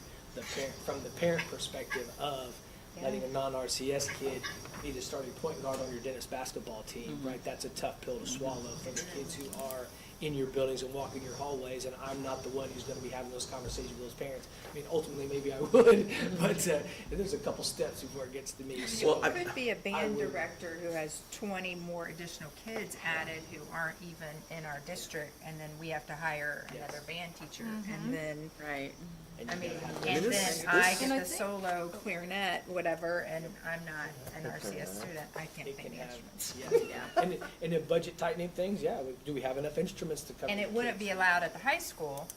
from the parent perspective of letting a non-RCS kid be the starting point guard on your Dennis basketball team, right? That's a tough pill to swallow for the kids who are in your buildings and walking your hallways, and I'm not the one who's gonna be having those conversations with those parents. I mean, ultimately, maybe I would, but there's a couple steps before it gets to me. So, Well, It could be a band would- director who has 20 more additional kids added who aren't even in our district, and then we have to hire another band teacher, and then, Right. and I you mean, gotta have- and this- then I this- get And I the think- solo clarinet, whatever, and I'm not an RCS student, I can't it play can the have, instruments. yeah. And the budget tightening things, yeah, do we have enough instruments to cover? And the it wouldn't kids? be allowed at the high school,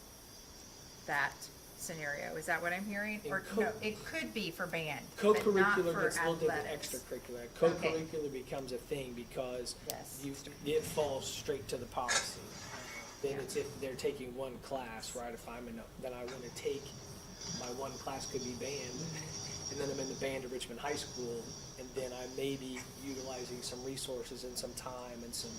that scenario, is that what I'm hearing? In Or, co- no, it could be for band, but not Co-curricular for gets lumped into athletics. extracurricular. Okay. Co-curricular becomes a thing because Yes. it falls straight to the policy. Then Yeah. it's if they're taking one class, right, if I'm then I wanna take, my one class could be band, and then I'm in the band at Richmond High School, and then I may be utilizing some resources and some time and some,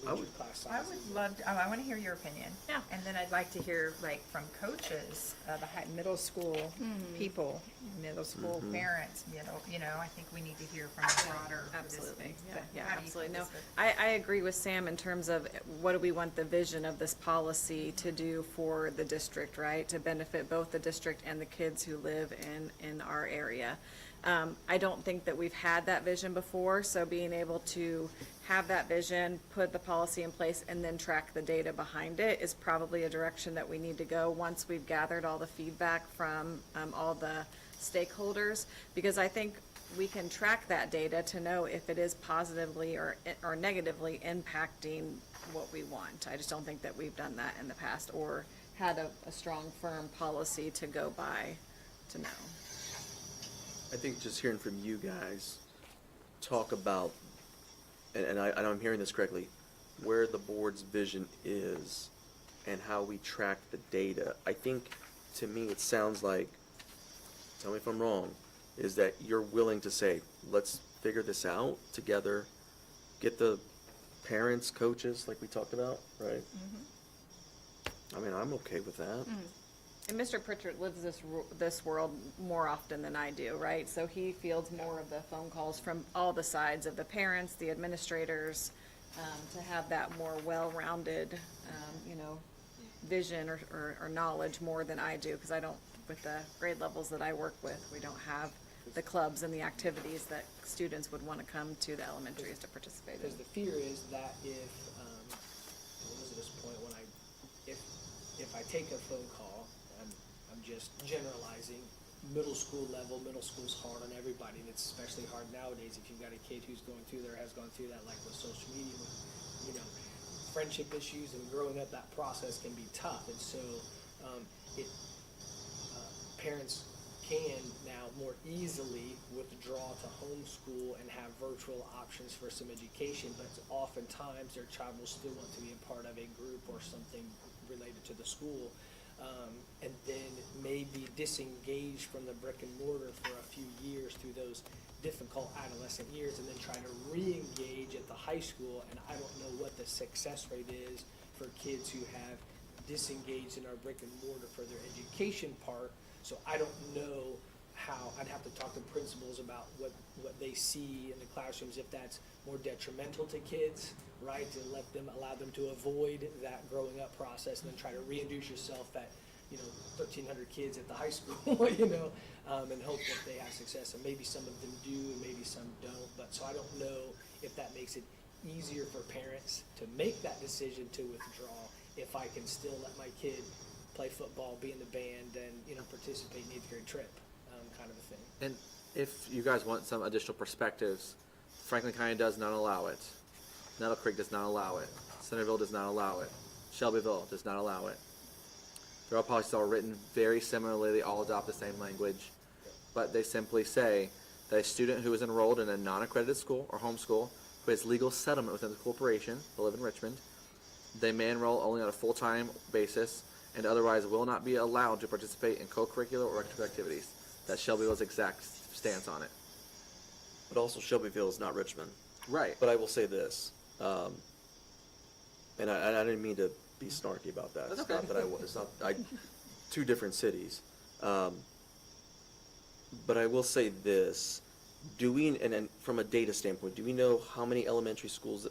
leisure class I sizes. would love, I wanna hear your opinion. Yeah. And then I'd like to hear, like, from coaches, the middle school people, middle school parents, I think we need to hear from a broader. Absolutely, But yeah, how do you absolutely. put No, this with- I agree with Sam in terms of what do we want the vision of this policy to do for the district, right? To benefit both the district and the kids who live in our area. I don't think that we've had that vision before, so being able to have that vision, put the policy in place, and then track the data behind it is probably a direction that we need to go once we've gathered all the feedback from all the stakeholders, because I think we can track that data to know if it is positively or negatively impacting what we want. I just don't think that we've done that in the past or had a strong, firm policy to go by to know. I think just hearing from you guys talk about, and I'm hearing this correctly, where the board's vision is and how we track the data. I think, to me, it sounds like, tell me if I'm wrong, is that you're willing to say, let's figure this out together, get the parents, coaches, like we talked about, right? I mean, I'm okay with that. And Mr. Pritchard lives this world more often than I do, right? So he fields more of the phone calls from all the sides of the parents, the administrators, to have that more well-rounded, vision or knowledge more than I do, because I don't, with the grade levels that I work with, we don't have the clubs and the activities that students would want to come to the elementaries to participate in. Because the fear is that if, what was this point when if I take a phone call, I'm just generalizing, middle school level, middle school's hard on everybody, and it's especially hard nowadays if you've got a kid who's going through there, has gone through that, like with social media, with, friendship issues and growing up, that process can be tough, and so, parents can now more easily withdraw to homeschool and have virtual options for some education, but oftentimes their child will still want to be a part of a group or something related to the school. And then maybe disengage from the brick and mortar for a few years through those difficult adolescent years, and then try to re-engage at the high school. And I don't know what the success rate is for kids who have disengaged in our brick and mortar for their education part. So I don't know how, I'd have to talk to principals about what they see in the classrooms, if that's more detrimental to kids, right? To allow them to avoid that growing up process, and then try to reintroduce yourself at, 1,300 kids at the high school, and hope that they have success. And maybe some of them do, and maybe some don't. But so I don't know if that makes it easier for parents to make that decision to withdraw, if I can still let my kid play football, be in the band, and participate in 8th grade trip, kind of a thing. And if you guys want some additional perspectives, Franklin County does not allow it. Nettle Creek does not allow it. Centerville does not allow it. Shelbyville does not allow it. Their all policies are written very similarly. They all adopt the same language, but they simply say that a student who is enrolled in a non-accredited school or homeschool who has legal settlement within the corporation, they live in Richmond, they may enroll only on a full-time basis and otherwise will not be allowed to participate in co-curricular or extracurricular activities. That's Shelbyville's exact stance on it. But also Shelbyville is not Richmond. Right. But I will say this, and I didn't mean to be snarky about that. That's It's okay. not that I was. It's not. Two different cities. But I will say this: do we, and from a data standpoint, do we know how many elementary schools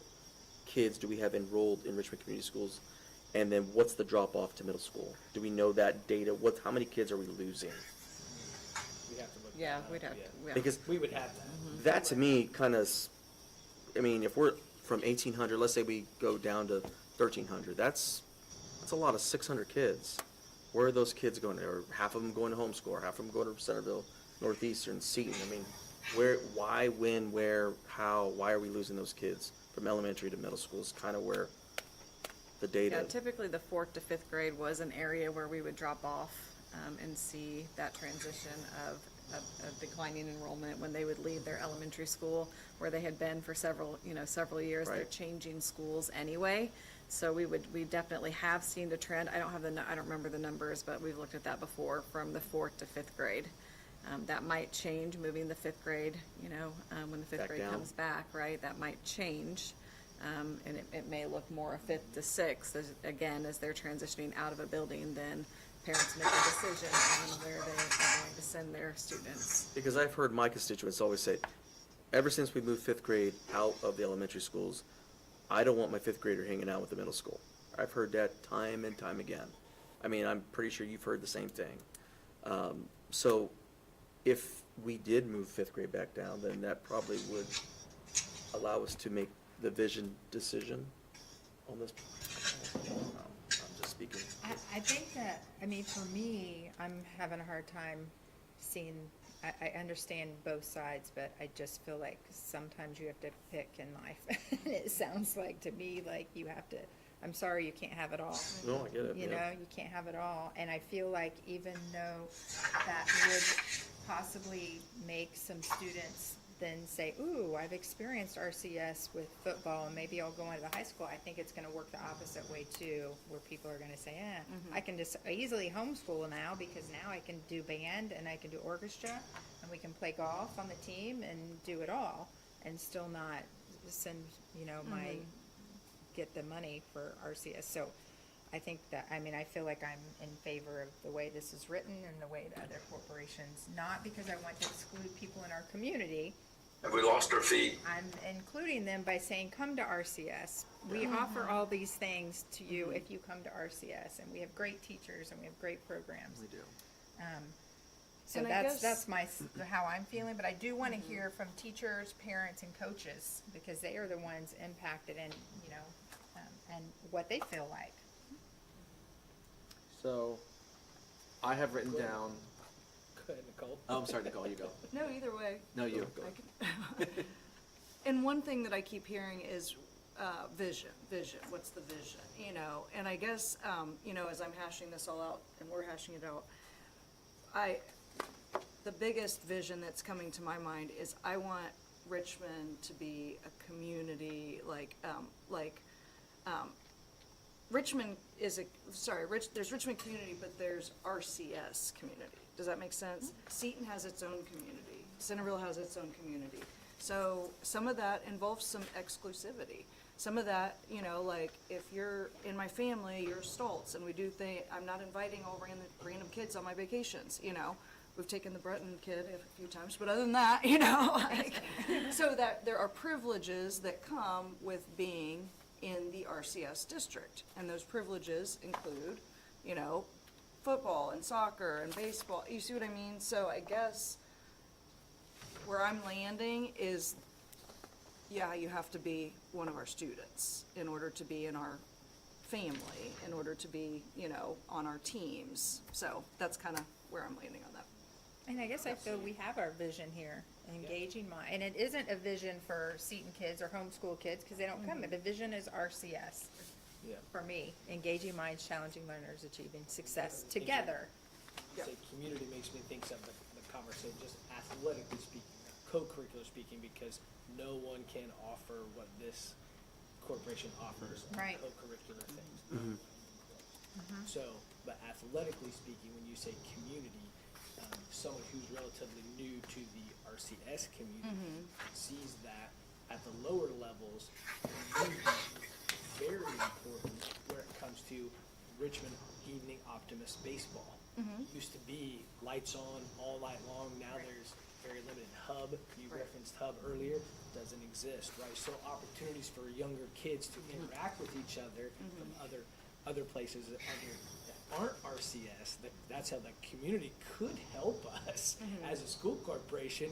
kids do we have enrolled in Richmond Community Schools, and then what's the drop off to middle school? Do we know that data? How many kids are we losing? We'd have to look. Yeah, that up, we'd have, yeah. yeah. Because We would have that. that to me kind of, I mean, if we're from 1,800, let's say we go down to 1,300, that's a lot of 600 kids. Where are those kids going? Or half of them going to homeschool, or half of them going to Centerville, Northeastern, Seton. I mean, where, why, when, where, how, why are we losing those kids from elementary to middle school is kind of where the data. Yeah, typically the 4th to 5th grade was an area where we would drop off and see that transition of declining enrollment when they would leave their elementary school where they had been for several years. They're Right. changing schools anyway. So we definitely have seen the trend. I don't remember the numbers, but we've looked at that before from the 4th to 5th grade. That might change, moving the 5th grade, when the 5th Back grade down. comes back, right? That might change. And it may look more a 5th to 6th, as they're transitioning out of a building, then parents make a decision on where they are going to send their students. Because I've heard my constituents always say, ever since we moved 5th grade out of the elementary schools, I don't want my 5th grader hanging out with the middle school. I've heard that time and time again. I mean, I'm pretty sure you've heard the same thing. So if we did move 5th grade back down, then that probably would allow us to make the vision decision on this. I'm just speaking. I think that, for me, I'm having a hard time seeing, I understand both sides, but I just feel like sometimes you have to pick in life. And it sounds like to me like you have to, I'm sorry, you can't have it all. No, I get it. You yeah. know, you can't have it all. And I feel like even though that would possibly make some students then say, ooh, I've experienced RCS with football and maybe I'll go into the high school, I think it's gonna work the opposite way too, where people are gonna say, I can just easily homeschool now because now I can do band and I can do orchestra and we can play golf on the team and do it all and still not send, get the money for RCS. So I think that, I feel like I'm in favor of the way this is written and the way the other corporations, not because I want to exclude people in our community. Have we lost our feet? I'm including them by saying, come to RCS. We offer all these things to you if you come to RCS, and we have great teachers and we have great programs. We do. So And I that's guess- how I'm feeling, but I do want to hear from teachers, parents, and coaches, because they are the ones impacted and, and what they feel like. So, I have written down. Go ahead, Nicole. Oh, I'm sorry, Nicole. You go. No, either way. No, you. And one thing that I keep hearing is vision, what's the vision, and I guess, as I'm hashing this all out and we're hashing it out, the biggest vision that's coming to my mind is I want Richmond to be a community, Richmond is there's Richmond community, but there's RCS community. Does that make sense? Seton has its own community. Centerville has its own community. So some of that involves some exclusivity. Some of that, like if you're in my family, you're Stoltz, and we do I'm not inviting all random kids on my vacations, We've taken the Breton kid a few times, but other than that, so that there are privileges that come with being in the RCS district. And those privileges include, football and soccer and baseball. You see what I mean? So I guess where I'm landing is, yeah, you have to be one of our students in order to be in our family, in order to be, on our teams. So that's kind of where I'm landing on that. And I guess I feel we have our vision here, engaging mind, and it isn't a vision for Seton kids or homeschool kids, because they don't come. The vision is RCS. Yeah. For me, engaging minds, challenging learners, achieving success together. Say community makes me think of the conversation, just athletically speaking, co-curricular speaking, because no one can offer what this corporation offers on Right. co-curricular things. So, but athletically speaking, when you say community, someone who's relatively new to the RCS community sees that at the lower levels, very important where it comes to Richmond Evening Optimist baseball. Used to be lights on all night long. Now there's very limited hub. You referenced hub earlier. Doesn't exist, right? So opportunities for younger kids to interact with each other from other places that aren't RCS. That's how the community could help us as a school corporation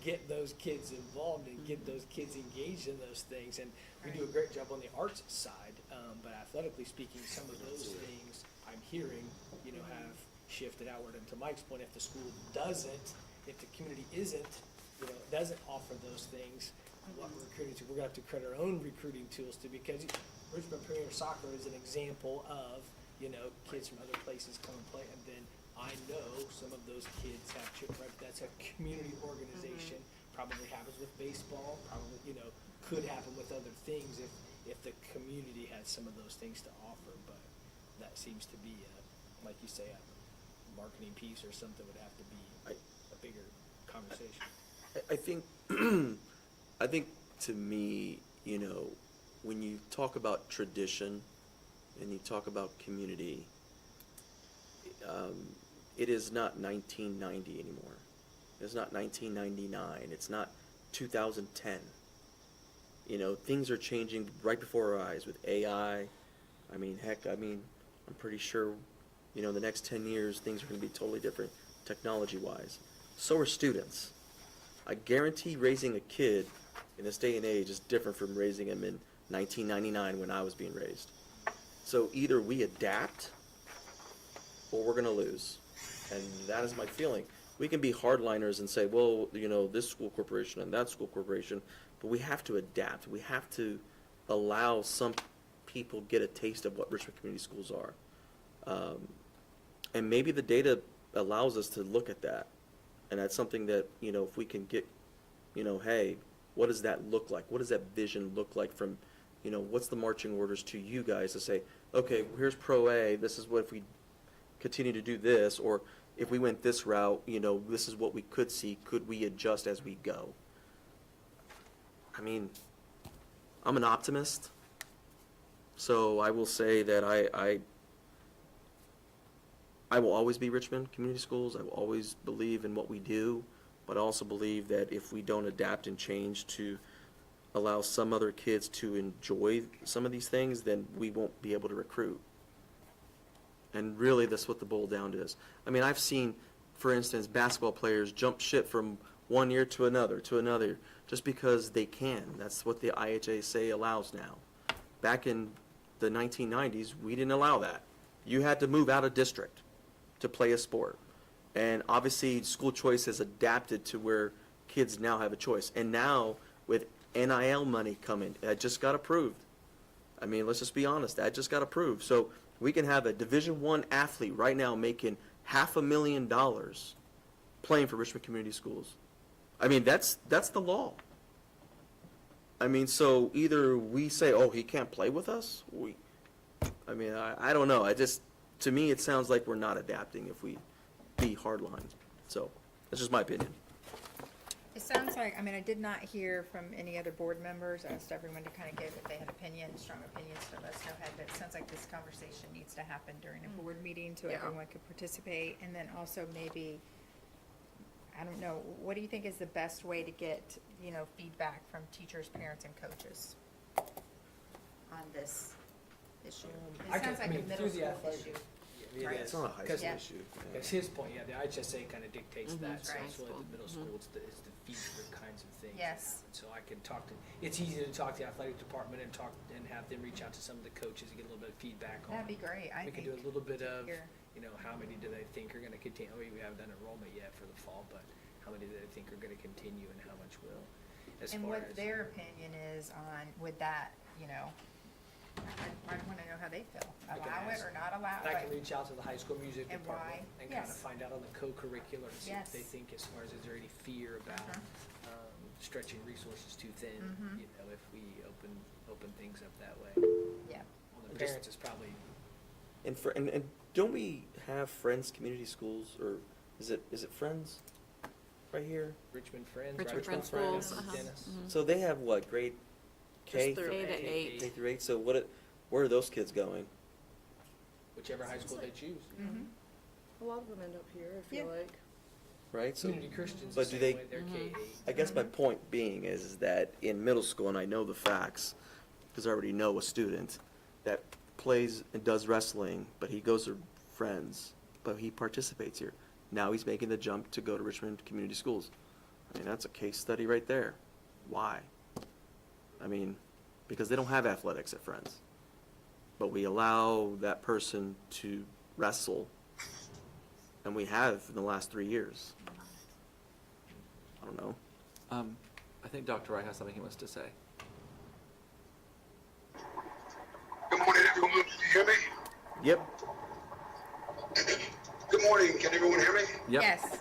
get those kids involved and get those kids engaged in those things. And we do a great job on the arts side, but athletically speaking, some of those things I'm hearing, have shifted outward. And to Mike's point, if the school doesn't, if the community doesn't offer those things, what we're recruiting to, we're going to have to create our own recruiting tools to, because Richmond Premier Soccer is an example of, kids from other places come and play, and then I know some of those kids have, right, that's a community organization, probably happens with baseball, probably, could happen with other things if the community has some of those things to offer, but that seems to be, like you say, a marketing piece or something would have to be a bigger conversation. I think to me, when you talk about tradition and you talk about community, it is not 1990 anymore. It's not 1999. It's not 2010. Things are changing right before our eyes with AI. I'm pretty sure, the next 10 years, things are going to be totally different technology-wise. So are students. I guarantee raising a kid in this day and age is different from raising him in 1999 when I was being raised. So either we adapt or we're going to lose. And that is my feeling. We can be hardliners and say, well, this school corporation and that school corporation, but we have to adapt. We have to allow some people get a taste of what Richmond Community Schools are. And maybe the data allows us to look at that. And that's something that, if we can get, hey, what does that look like? What does that vision look like from, what's the marching orders to you guys to say, okay, here's Pro A, this is what if we continue to do this, or if we went this route, this is what we could see. Could we adjust as we go? I'm an optimist, so I will say that I will always be Richmond Community Schools. I will always believe in what we do, but I also believe that if we don't adapt and change to allow some other kids to enjoy some of these things, then we won't be able to recruit. And really, that's what the boil down is. I've seen, for instance, basketball players jump ship from one year to another, just because they can. That's what the IHSA allows now. Back in the 1990s, we didn't allow that. You had to move out of district to play a sport. And obviously, school choice has adapted to where kids now have a choice. And now, with NIL money coming, that just got approved. Let's just be honest, that just got approved. So we can have a Division I athlete right now making $500,000 playing for Richmond Community Schools. I mean, that's the law. I mean, so either we say, oh, he can't play with us, I don't know, to me, it sounds like we're not adapting if we be hardline, so, that's just my opinion. It sounds like, I did not hear from any other board members. I asked everyone to kind of give if they had strong opinions to let us know ahead, but it sounds like this conversation needs to happen during a board meeting so Yeah. everyone could participate. And then also maybe, I don't know, what do you think is the best way to get, feedback from teachers, parents, and coaches on this issue? I It sounds can- like a middle through the school athletic- issue. It Right. is. It's not a high Because- school Yeah. issue. Because his point, the IHSA kind of dictates that, so Right. it's really the middle school, it's the future kinds of things. Yes. And so I can it's easy to talk to the athletic department and have them reach out to some of the coaches and get a little bit of feedback on. That'd be great, I We think. can do a little bit of, Here. how many do they think are gonna continue, we haven't done enrollment yet for the fall, but how many do they think are gonna continue and how much will? As And far what as- their opinion is on, with that, I wanna know how they feel. I can Allow it ask- or not allow And I can it. reach out to the high school music And department why? and kind of Yes. find out on the co-curricular and see what they Yes. think as far as, is there any fear about stretching resources too thin, Mhm. if we open things up that way. Yeah. Well, the Just- parents is probably, And don't we have Friends Community Schools, or is it Friends right here? Richmond Friends, right? Richmond Friends Schools, Dennis. uh-huh. So they have what, grade K? Just through K to K. 8. K through 8, so where are those kids going, Whichever high school they choose. Mm-hmm. A lot of them end up here, I feel Yeah. like. right? So, Community Christians but the do same they- way, they're K-8. I guess my point being is that in middle school, and I know the facts, because I already know a student that plays and does wrestling, but he goes to Friends, but he participates here. Now he's making the jump to go to Richmond Community Schools. I mean, that's a case study right there. Why? Because they don't have athletics at Friends. But we allow that person to wrestle, and we have in the last 3 years. I don't know. I think Dr. Wright has something he wants to say. Good morning, everyone. Can you hear me? Yep. Good morning. Can everyone hear me? Yep. Yes.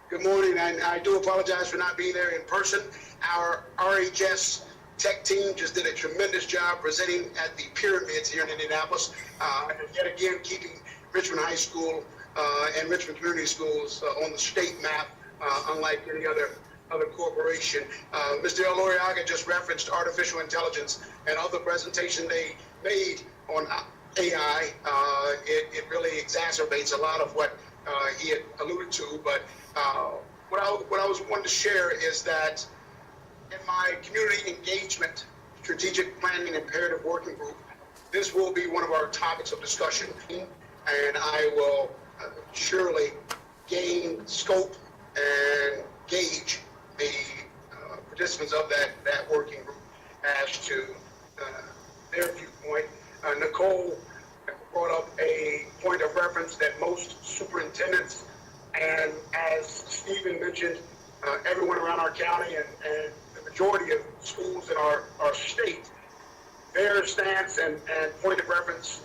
Good morning, and I do apologize for not being there in person. Our RHS tech team just did a tremendous job presenting at the pyramids here in Indianapolis, and yet again keeping Richmond High School and Richmond Community Schools on the state map, unlike any other corporation. Mr. El Loriaga just referenced artificial intelligence and other presentation they made on AI. It really exacerbates a lot of what he had alluded to, but what I was wanting to share is that in my community engagement, strategic planning imperative working group, this will be one of our topics of discussion, and I will surely gain scope and gauge the participants of that working group as to their viewpoint. Nicole brought up a point of reference that most superintendents, and as Stephen mentioned, everyone around our county and the majority of schools in our state, their stance and point of reference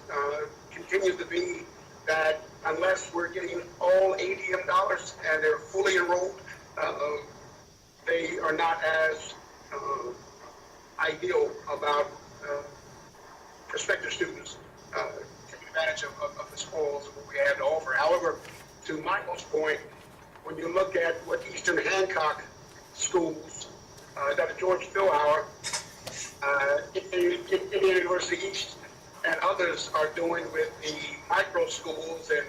continues to be that unless we're getting all ADM dollars and they're fully enrolled, they are not as ideal about prospective students taking advantage of the schools of what we have to offer. However, to Michael's point, when you look at what Eastern Hancock schools, Dr. George Philhauer, Indiana University East, and others are doing with the micro schools and,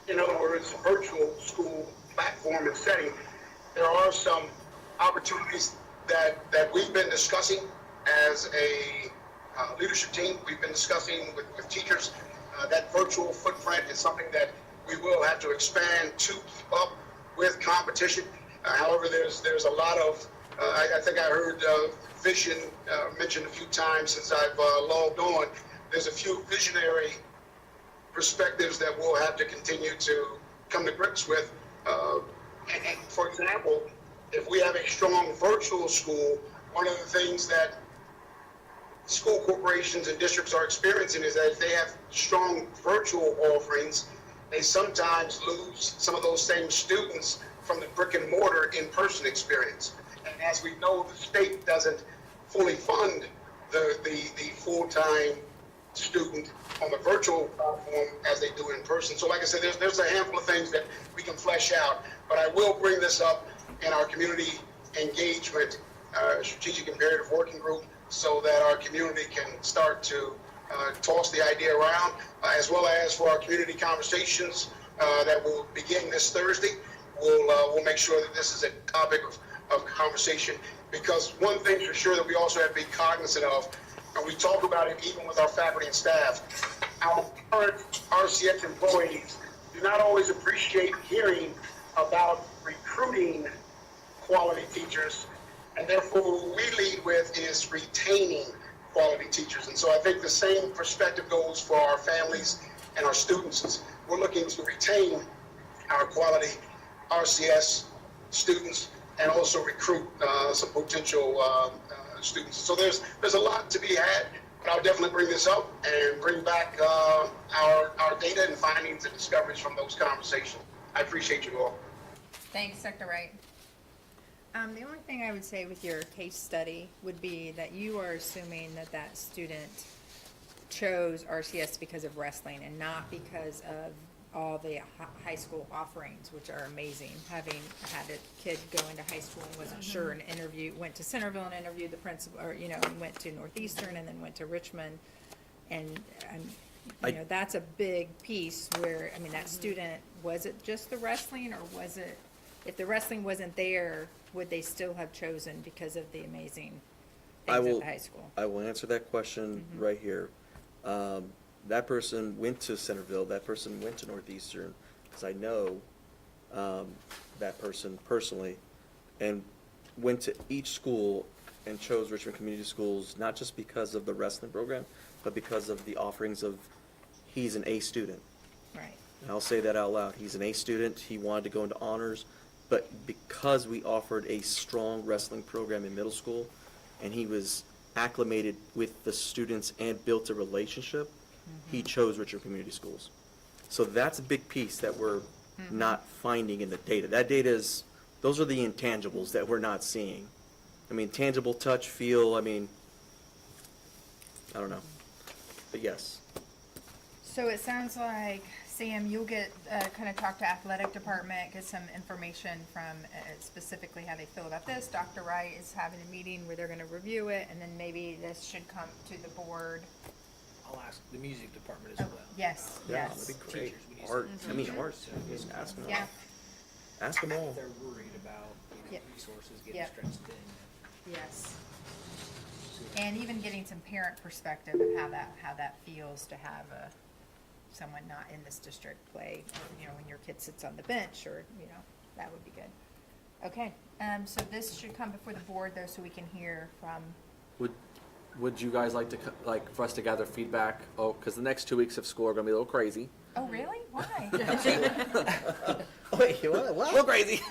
in other words, virtual school platform and setting, there are some opportunities that we've been discussing as a leadership team. We've been discussing with teachers. That virtual footprint is something that we will have to expand to keep up with competition. However, there's a lot of, I think I heard vision mentioned a few times since I've logged on. There's a few visionary perspectives that we'll have to continue to come to grips with. And for example, if we have a strong virtual school, one of the things that school corporations and districts are experiencing is that if they have strong virtual offerings they sometimes lose some of those same students from the brick and mortar in-person experience. And as we know, the state doesn't fully fund the full-time student on the virtual platform as they do in person. So like I said, there's a handful of things that we can flesh out, but I will bring this up in our community engagement, strategic imperative working group, so that our community can start to toss the idea around, as well as for our community conversations that will begin this Thursday. We'll make sure that this is a topic of conversation, because one thing for sure that we also have to be cognizant of, and we talk about it even with our faculty and staff, our current RCS employees do not always appreciate hearing about recruiting quality teachers, and therefore what we lead with is retaining quality teachers. And so I think the same perspective goes for our families and our students. We're looking to retain our quality RCS students and also recruit some potential students. So there's a lot to be had, but I'll definitely bring this up and bring back our data and findings and discoveries from those conversations. I appreciate you all. Thanks, Dr. Wright. The only thing I would say with your case study would be that you are assuming that that student chose RCS because of wrestling and not because of all the high school offerings, which are amazing. Having had a kid go into high school and wasn't sure and went to Centerville and interviewed the principal, or, and went to Northeastern and then went to Richmond. And that's a big piece where, that student, was it just the wrestling, or was it, if the wrestling wasn't there, would they still have chosen because of the amazing things at the high school? I will answer that question right here. That person went to Centerville, that person went to Northeastern, because I know that person personally, and went to each school and chose Richmond Community Schools, not just because of the wrestling program, but because of the offerings of, he's an A student. Right. And I'll say that out loud. He's an A student, he wanted to go into honors, but because we offered a strong wrestling program in middle school, and he was acclimated with the students and built a relationship, he chose Richmond Community Schools. So that's a big piece that we're not finding in the data. That data is, those are the intangibles that we're not seeing. Tangible touch, feel, I don't know. But yes. So it sounds like, Sam, you'll get, kind of talk to athletic department, get some information from specifically how they feel about this. Dr. Wright is having a meeting where they're gonna review it, and then maybe this should come to the board. I'll ask the music department as Oh, well. yes, Yeah, yes. that'd be great. Teachers, we need Art, some art, just ask them all. Yeah, Ask them all. They're worried about Yep. resources getting Yep. stretched thin. yes. And even getting some parent perspective of how that feels to have someone not in this district play, when your kid sits on the bench, or, that would be good. Okay, so this should come before the board, though, so we can hear from, Would you guys like to, for us to gather feedback? Oh, because the next 2 weeks of school are going to be a little crazy. oh, really? Why? Wait, what? A little crazy.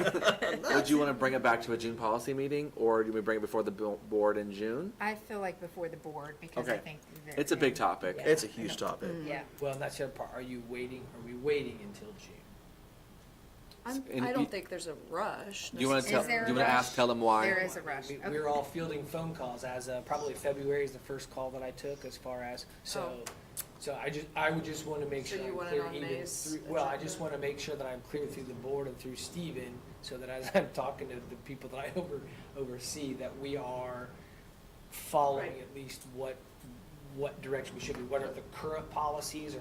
Would you want to bring it back to a June policy meeting, or do we bring it before the board in June? I feel like before the board, because I Okay. think. It's a big topic. Yeah. It's a huge topic. Yeah. Well, and that's the other part. Are we waiting until June? And I you- don't think there's a rush. Do you want to tell? Is there a Do you want to rush? tell them why? There is a rush. We Okay. were all fielding phone calls as probably February is the first call that I took as far as, so I would just want to make So sure you I'm want it clear on even May's through, well, I agenda? just want to make sure that I'm clear through the board and through Stephen, so that as I'm talking to the people that I oversee, that we are following Right. at least what direction we should be, what are the current policies, or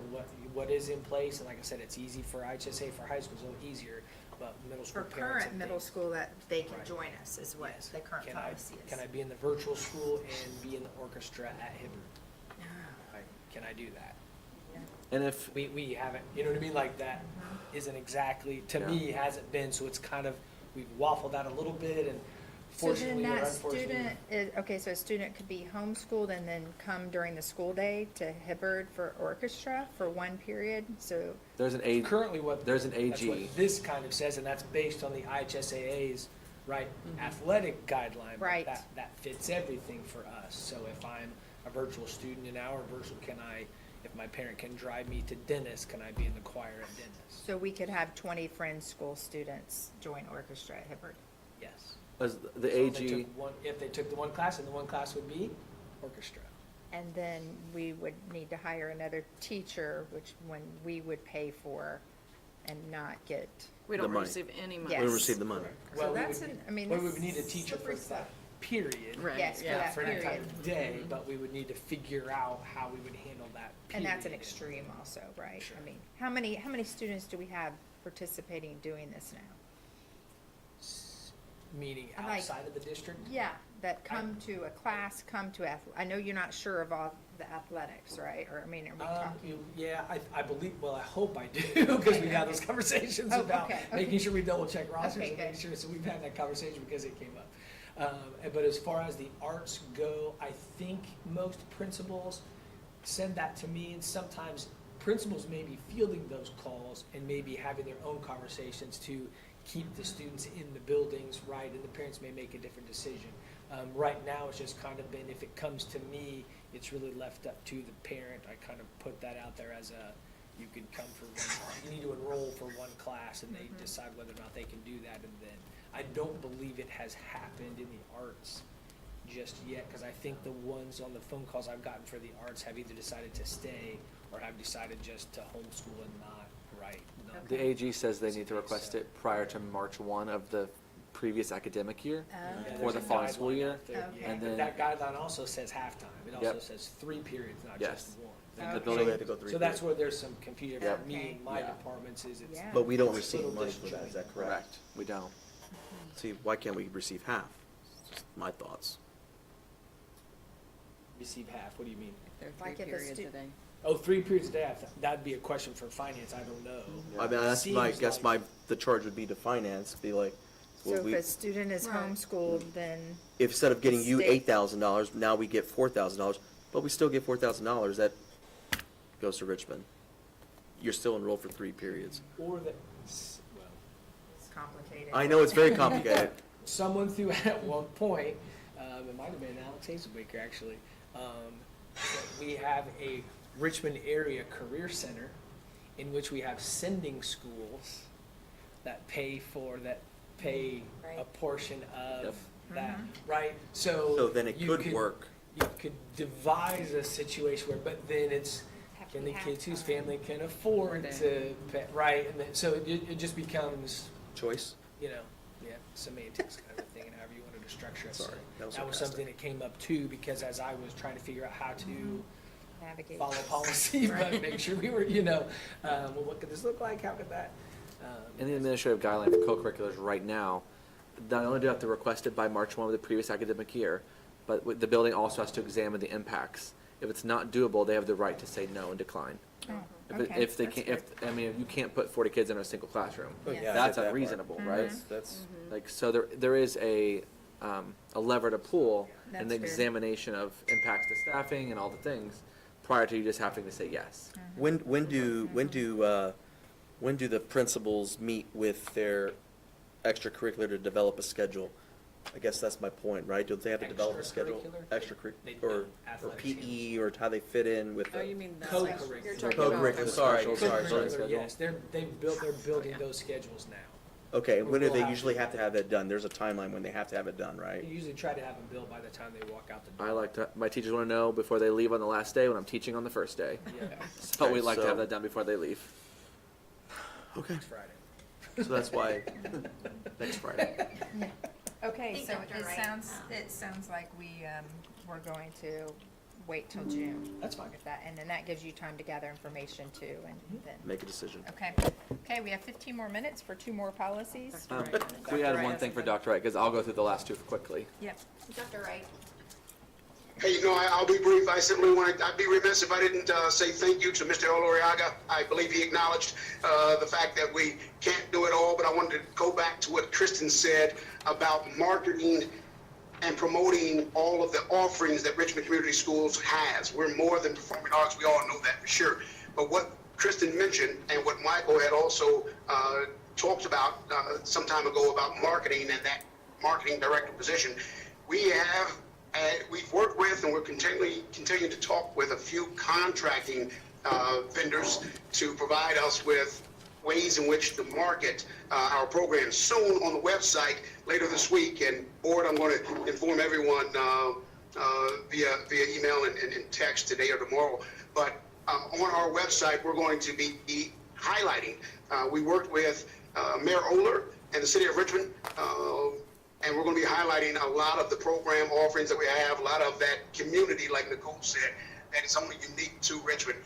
what is in place. And like I said, it's easy for IHSA, for high school, it's a little easier, but middle school For parents current and middle things. school, that they can Right. join us, is what Yes. the current Can policy is. Can I be in the virtual school and be in the orchestra at Hibbert? Can I do that? And if We haven't, you know what I mean, like that isn't exactly, to me, hasn't been, so it's kind of, we've waffled out a little bit, and So then fortunately or that unfortunately. student is, okay, so a student could be homeschooled and then come during the school day to Hibbard for orchestra for one period, so, there's an age, Currently what. there's an That's AG. what this kind of says, and that's based on the IHSAA's, right, athletic guideline. but Right. That fits everything for us, so if I'm a virtual student in our virtual, if if my parent can drive me to Dennis, can I be in the choir at Dennis? So we could have 20 Friends School students join orchestra at Hibbert. Yes. As the So AG, if they took the one class, and the one class would be orchestra. And then we would need to hire another teacher, which when we would pay for and not get, We The don't money. receive any money. We Yes. don't receive the money. so Well, we that's, would- I mean, Well, we this would need a teacher for slippery that stuff. period. Right, Yes, for yeah. that For that type period. of day, but we would need to figure out how we would handle that period. And that's an extreme also, right? Sure. I mean, how many students do we have participating doing this now? Meaning Like- outside of the district? Yeah, that come to a class, come to I know you're not sure of all the athletics, right? Or, I mean, are we talking? Yeah, I believe, well, I hope I do, because we've had those conversations Oh, about okay, making okay. sure we double check rosters Okay, and making good. sure, so we've had that conversation because it came up. But as far as the arts go, I think most principals send that to me, and sometimes principals may be fielding those calls and maybe having their own conversations to keep the students in the buildings, right, and the parents may make a different decision. Right now, it's just kind of been, if it comes to me, it's really left up to the parent. I kind of put that out there as you could come for one, you need to enroll for one class, and they decide whether or not they can do that, and then, I don't believe it has happened in the arts just yet, because I think the ones on the phone calls I've gotten for the arts have either decided to stay or have decided just to homeschool and not, right? not- the AG says they need to request it prior to March 1 of the previous academic year. Yeah, Oh, For the there's a following school guideline year, out there, Okay. yeah, and but then- that guideline also says halftime. It also Yep. says 3 periods, not Yes. just one. And the Okay. building, So they have to go through. So that's where there's some confusion Yep. for me and my Yeah. departments is it's. Yeah. But we don't it's a receive little money for that, is that correct? correct, we don't. See, why can't we receive half? Just my thoughts. Receive half, what do you mean? They're Like three if a periods a stu- day. Oh, 3 periods a day, that'd be a question for finance, I don't know. I mean, that's my, Seems guess like- the charge would be to finance, be like, So well, if we, a student is Right. homeschooled, then, if instead of getting you State- $8,000, now we get $4,000, but we still get $4,000, that goes to Richmond. You're still enrolled for 3 periods. Or well, it's complicated. I know it's very complicated. someone threw at one point, it might have been Alex Hazelbaker actually, that we have a Richmond area career center in which we have sending schools that pay a Right. portion of Yep. that, right? So. So then it you could work. You could devise a situation where, but then it's, Have can to the have kids whose time. family can afford Right. to pay, right? And then, so it just becomes, Choice? you know, yeah, semantics kind of thing, and however you wanted to structure it. So Sorry, that was something sarcastic. that came up too, because as I was trying to figure out how to Navigate. follow policy, but make sure we were, well, what could this look like? How could that? In the administrative guideline for co-curriculars right now, not only do you have to request it by March 1 of the previous academic year, but the building also has to examine the impacts. If it's not doable, they have the right to say no and decline. Oh, If okay. they can't, if you can't put 40 kids in a single classroom, Oh, yeah, I that's get that part. unreasonable, right? That's, Like, so there is a lever to pull, That's an fair. examination of impacts to staffing and all the things, prior to you just having to say yes. when do the principals meet with their extracurricular to develop a schedule? I guess that's my point, right? Don't they have to develop a schedule? They Extracurricular, do. or Athletics, PE, or how they fit in with Oh, the you mean the. Co-curricular. You're talking co-curricular, about- sorry, Special sorry, schedule. sorry. Yes, they're building those schedules now. Okay, when do We'll they have- usually have to have that done? There's a timeline when they have to have it done, We right? usually try to have them built by the time they walk out the door. I like to, my teachers want to know before they leave on the last day when I'm teaching on the first day. Yeah, So we Okay, like to so- have that done before they leave. Okay, next Friday. so that's why, next Friday. Okay, think so Dr. it Wright, sounds like we're going to wait till June. That's fine. If that, and then that gives you time to gather information too, and then, Make a decision. okay. Okay, we have 15 more minutes for 2 more policies. Can we Dr. add Wright one has thing for something. Dr. Wright, because I'll go through the last two quickly. Yep. Dr. Wright. Hey, I'll be brief. I simply I'd be remiss if I didn't say thank you to Mr. Oloriaga. I believe he acknowledged the fact that we can't do it all, but I wanted to go back to what Kristen said about marketing and promoting all of the offerings that Richmond Community Schools has. We're more than performing arts. We all know that for sure. But what Kristen mentioned and what Michael had also talked about some time ago about marketing and that marketing director position, we've worked with and we're continuing to talk with a few contracting vendors to provide us with ways in which to market our program soon on the website later this week. And board, I'm going to inform everyone via email and text today or tomorrow. But on our website, we're going to be highlighting. We worked with Mayor Oler and the city of Richmond, and we're going to be highlighting a lot of the program offerings that we have, a lot of that community, like Nicole said, that is only unique to Richmond.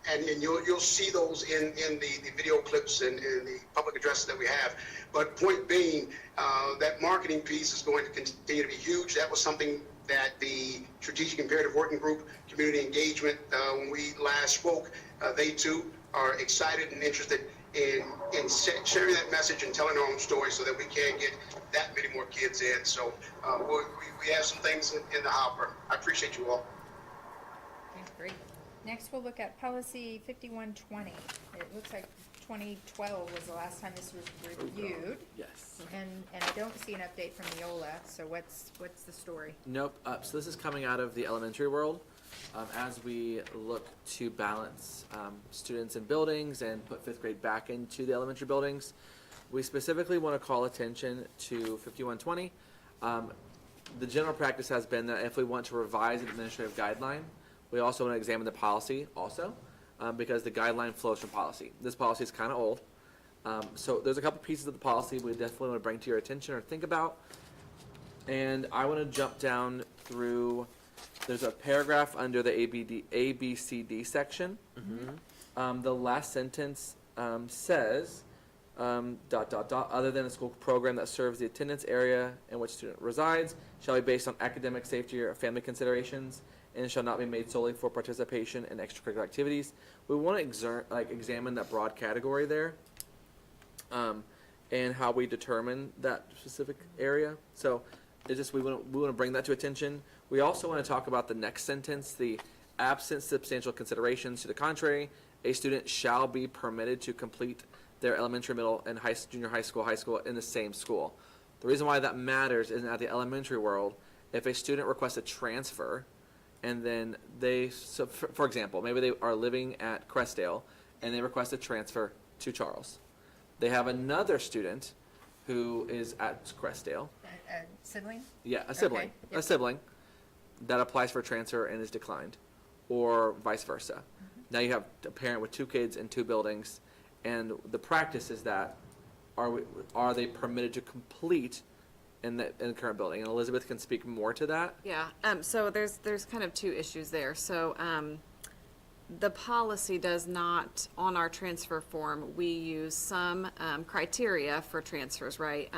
And you'll see those in the video clips and the public addresses that we have. But point being, that marketing piece is going to continue to be huge. That was something that the Strategic Imperative Working Group, Community Engagement, when we last spoke, they too are excited and interested in sharing that message and telling our own story so that we can get that many more kids in. So we have some things in the hopper. I appreciate you all. Okay, great. Next, we'll look at policy 5120. It looks like 2012 was the last time this was reviewed. Yes. And I don't see an update from Neola, so what's the story? Nope. So this is coming out of the elementary world. As we look to balance students in buildings and put fifth grade back into the elementary buildings, we specifically want to call attention to 5120. The general practice has been that if we want to revise an administrative guideline, we also want to examine the policy also, because the guideline flows from policy. This policy is kind of old. So there's a couple pieces of the policy we definitely want to bring to your attention or think about. And I want to jump down through, there's a paragraph under the ABCD section. The last sentence says, ... other than a school program that serves the attendance area in which student resides, shall be based on academic, safety, or family considerations, and shall not be made solely for participation in extracurricular activities. We want to examine that broad category there, and how we determine that specific area. So it's just we want to bring that to attention. We also want to talk about the next sentence, the absent substantial considerations to the contrary, a student shall be permitted to complete their elementary, middle, and junior high school in the same school. The reason why that matters is at the elementary world, if a student requests a transfer, and then so for example, maybe they are living at Crestdale, and they request a transfer to Charles. They have another student who is at Crestdale. A sibling? Yeah, a sibling. Okay, yep. A sibling that applies for a transfer and is declined, or vice versa. Now you have a parent with two kids in two buildings, and the practice is that are they permitted to complete in the current building? And Elizabeth can speak more to that. Yeah, so there's kind of two issues there. So the policy does not, on our transfer form, we use some criteria for transfers, right?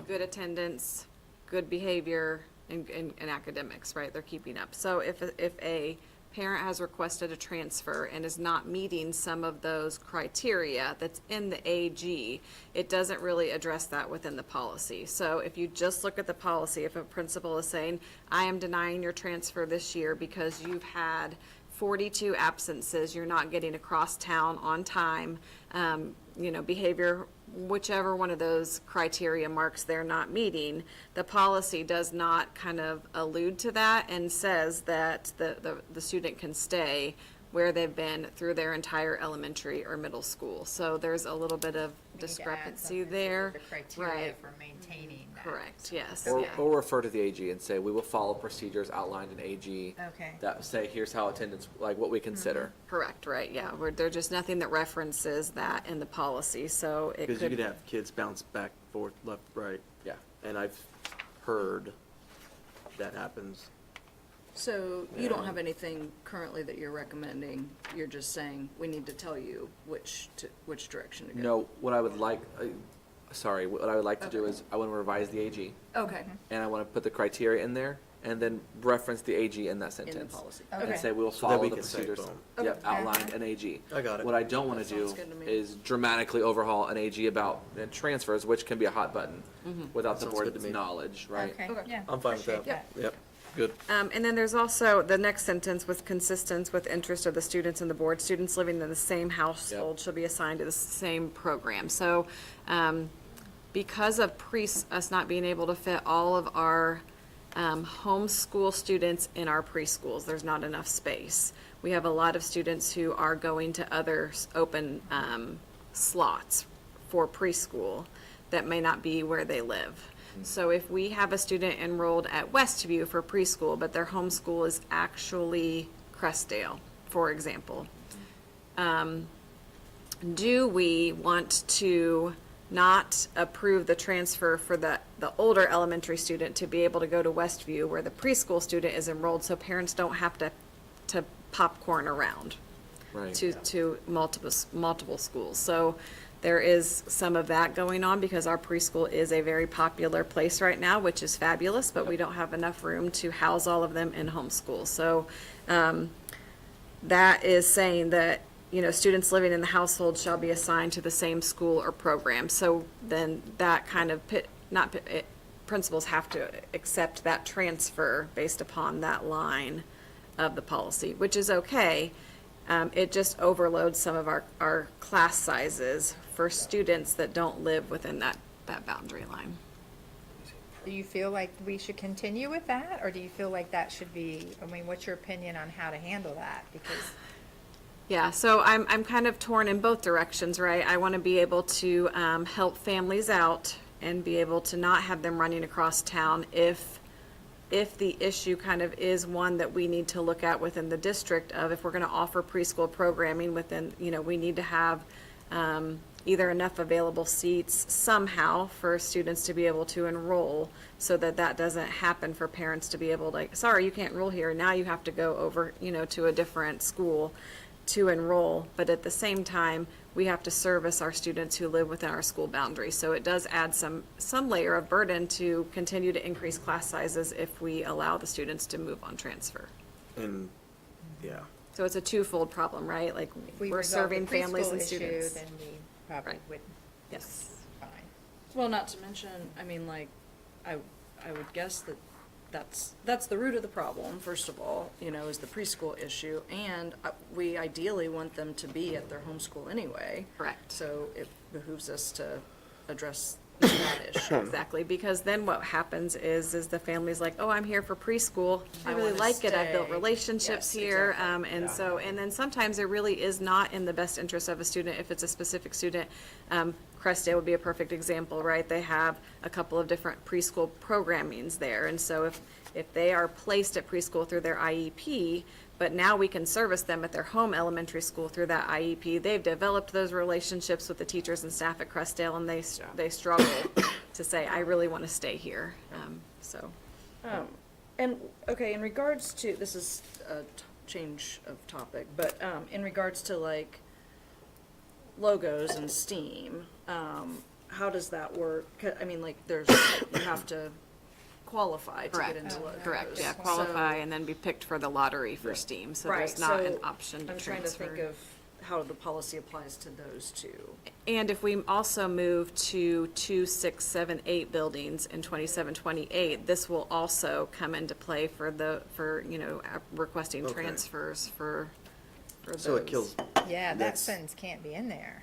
Good attendance, good behavior, and academics, right? They're keeping up. So if a parent has requested a transfer and is not meeting some of those criteria that's in the AG, it doesn't really address that within the policy. So if you just look at the policy, if a principal is saying, I am denying your transfer this year because you've had 42 absences, you're not getting across town on time, behavior, whichever one of those criteria marks they're not meeting, the policy does not kind of allude to that and says that the student can stay where they've been through their entire elementary or middle school. So there's a little bit of We need to add discrepancy something to there. The criteria Right. for maintaining that. Correct, yes. Or, yeah. or refer to the AG and say, we will follow procedures outlined in AG Okay. that say, here's how attendance, like what we consider. Correct, right, yeah. There's just nothing that references that in the policy, so it Because you could. could have kids bounce back, forth, left, right. Yeah. And I've heard that happens. So you don't have anything currently that you're recommending, you're just saying, we need to tell you which direction to go? No, what I would like, what I would like to do is, I want to revise the AG, Okay, and I want to put the criteria in there, and then reference the AG in that in the sentence. policy. And Okay. say, we will So that follow we the can say, procedures, boom. yep, outlined in AG. I got it. What I don't want That to do sounds good to me. is dramatically overhaul an AG about transfers, which can be a hot button, without the Sounds good to board's me. knowledge, right? Okay, Okay. yeah. I'm fine with appreciate that. Yep, good. And then there's also the next sentence, with consistence with interest of the students and the board. Students living in the same household shall be assigned to the same program. So, because of us not being able to fit all of our homeschool students in our preschools. There's not enough space. We have a lot of students who are going to other open slots for preschool that may not be where they live. So if we have a student enrolled at Westview for preschool, but their homeschool is actually Crestdale, for example, do we want to not approve the transfer for the older elementary student to be able to go to Westview where the preschool student is enrolled, so parents don't have to popcorn around Right. to multiple schools? So there is some of that going on because our preschool is a very popular place right now, which is fabulous, but we don't have enough room to house all of them in homeschool. So that is saying that, students living in the household shall be assigned to the same school or program. So then that kind of principals have to accept that transfer based upon that line of the policy, which is okay. It just overloads some of our class sizes for students that don't live within that boundary line. Do you feel like we should continue with that, or do you feel like that should be, what's your opinion on how to handle that? Because Yeah, so I'm kind of torn in both directions, right? I want to be able to help families out and be able to not have them running across town if the issue kind of is one that we need to look at within the district of, if we're going to offer preschool programming within, we need to have either enough available seats somehow for students to be able to enroll, so that doesn't happen for parents to be able to, sorry, you can't enroll here, now you have to go over, to a different school to enroll. But at the same time, we have to service our students who live within our school boundaries. So it does add some layer of burden to continue to increase class sizes if we allow the students to move on transfer. And, yeah. So it's a twofold problem, right? Like, if we we're resolve the serving families preschool and issue, students. then we probably Right. would, Yes. fine. Well, not to mention, I would guess that that's the root of the problem, first of all, is the preschool issue. And we ideally want them to be at their homeschool anyway. Correct. So it behooves us to address that issue. Exactly, because then what happens is the family's like, oh, I'm here for preschool, I really wanna like it, I've built stay. relationships Yes, here, exactly. and then sometimes it really is not in the best interest of a student if it's a specific student. Crestdale would be a perfect example, right? They have a couple of different preschool programmings there, and so if they are placed at preschool through their IEP, but now we can service them at their home elementary school through that IEP, they've developed those relationships with the teachers and staff at Crestdale, and they struggle to say, I really want to stay here, so. And, okay, in regards to, this is a change of topic, but in regards to like logos and STEAM, how does that work? There's, you have to qualify to Correct. get into logos. Correct, yeah, So- qualify and then be picked for the lottery for STEAM, so Right, there's not an so option to I'm trying transfer. to think of how the policy applies to those two. And if we also move to 2, 6, 7, 8 buildings in 27, 28, this will also come into play for requesting Okay. transfers for those. So it kills, Yeah, that That's- sentence can't be in there,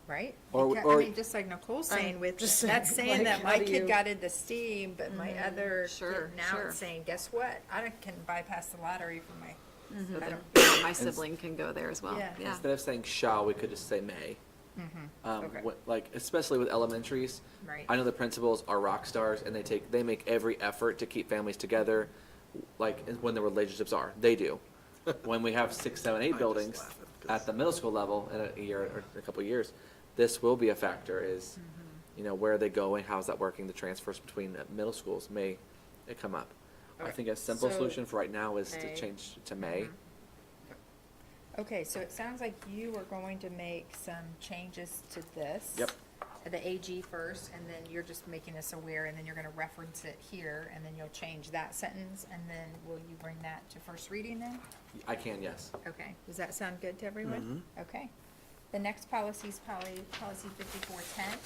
right? Or- Because- or- just like Nicole's saying with, just that's saying, saying like, that how my do kid you- got into STEAM, but my other Sure, kid, now sure. it's saying, guess what? can bypass the lottery for my, So I that, don't- my sibling can go there as well, Yeah. yeah. Instead of saying shall, we could just say may. Okay. Like, especially with elementaries, right. I know the principals are rock stars, and they make every effort to keep families together, like when the relationships are. They do. When we have 6, 7, 8 just buildings laugh at at the middle school level in a year or a couple of years, this will be a factor. Is where are they going? How's that working? The transfers between the middle schools may it come up. I Okay. think a simple So, solution for right now is May. to change to May. Okay, so it sounds like you are going to make some changes to this. Yep. The AG first, and then you're just making us aware, and then you're gonna reference it here, and then you'll change that sentence, and then will you bring that to first reading then? I can, yes. Okay, does that sound good to everyone? Okay. The next policy is policy 5410,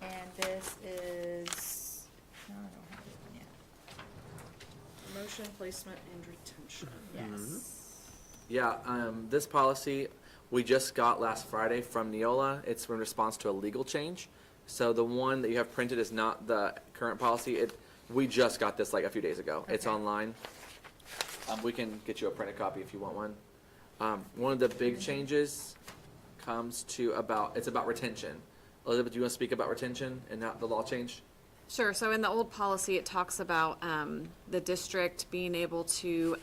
and this is, no, I don't have it yet. Promotion, placement, and retention. Yes. Yeah, this policy we just got last Friday from Neola. It's in response to a legal change. So the one that you have printed is not the current policy. We just got this like a few days ago. It's Okay. online. We can get you a printed copy if you want one. One of the big changes comes to it's about retention. Elizabeth, do you want to speak about retention and how the law changed? Sure. So in the old policy, it talks about the district being able to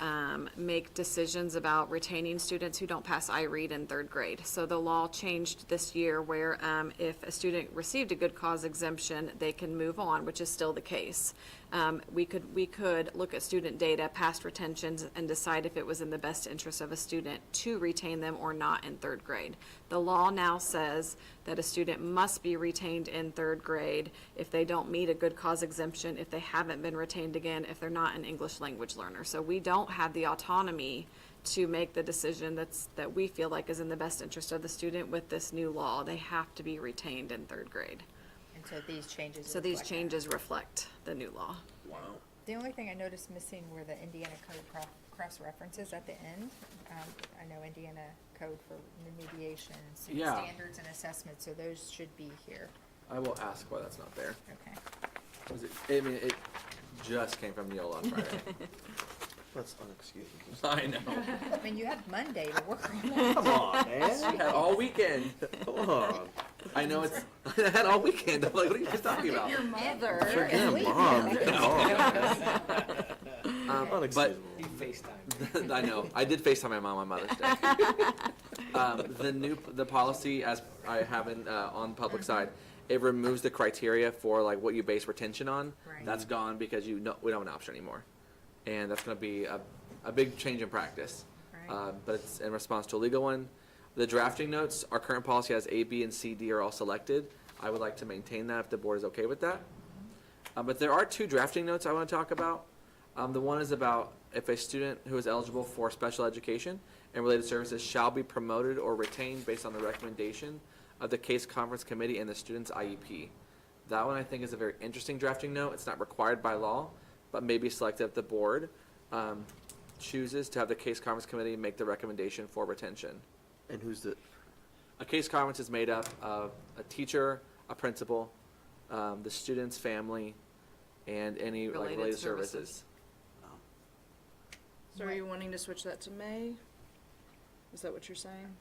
make decisions about retaining students who don't pass iRead in third grade. So the law changed this year where if a student received a good cause exemption, they can move on, which is still the case. We could look at student data, past retentions, and decide if it was in the best interest of a student to retain them or not in third grade. The law now says that a student must be retained in third grade if they don't meet a good cause exemption, if they haven't been retained again, if they're not an English language learner. So we don't have the autonomy to make the decision that we feel like is in the best interest of the student with this new law. They have to be retained in third grade. And so these changes. So these reflect that. changes reflect the new law. Wow. The only thing I noticed missing were the Indiana code cross references at the end. I know Indiana code for remediation, student Yeah. standards and assessment, so those should be here. I will ask why that's not there. Okay. It just came from Neola on Friday. That's unexcusable. I know. I mean, you had Monday to work on that. Come on, I man. had all weekend. Come on. I know it's. I had all weekend. I'm like, what are you guys talking about? Your mother. Forget Mom. But Unexcusable. You FaceTime. I know. I did FaceTime my mom on Mother's Day. The policy, as I have on public side, it removes the criteria for like what you base retention on. Right. That's gone because we don't have an option anymore, and that's going to be a big change in practice. Right. But it's in response to a legal one. The drafting notes, our current policy has A, B, and C, D are all selected. I would like to maintain that if the board is okay with that. But there are two drafting notes I want to talk about. The one is about if a student who is eligible for special education and related services shall be promoted or retained based on the recommendation of the case conference committee and the student's IEP. That one I think is a very interesting drafting note. It's not required by law, but may be selected if the board chooses to have the case conference committee make the recommendation for retention. And who's the? A case conference is made up of a teacher, a principal, the student's family, and any like Related related services. services. So are you wanting to switch that to May? Is that what you're saying?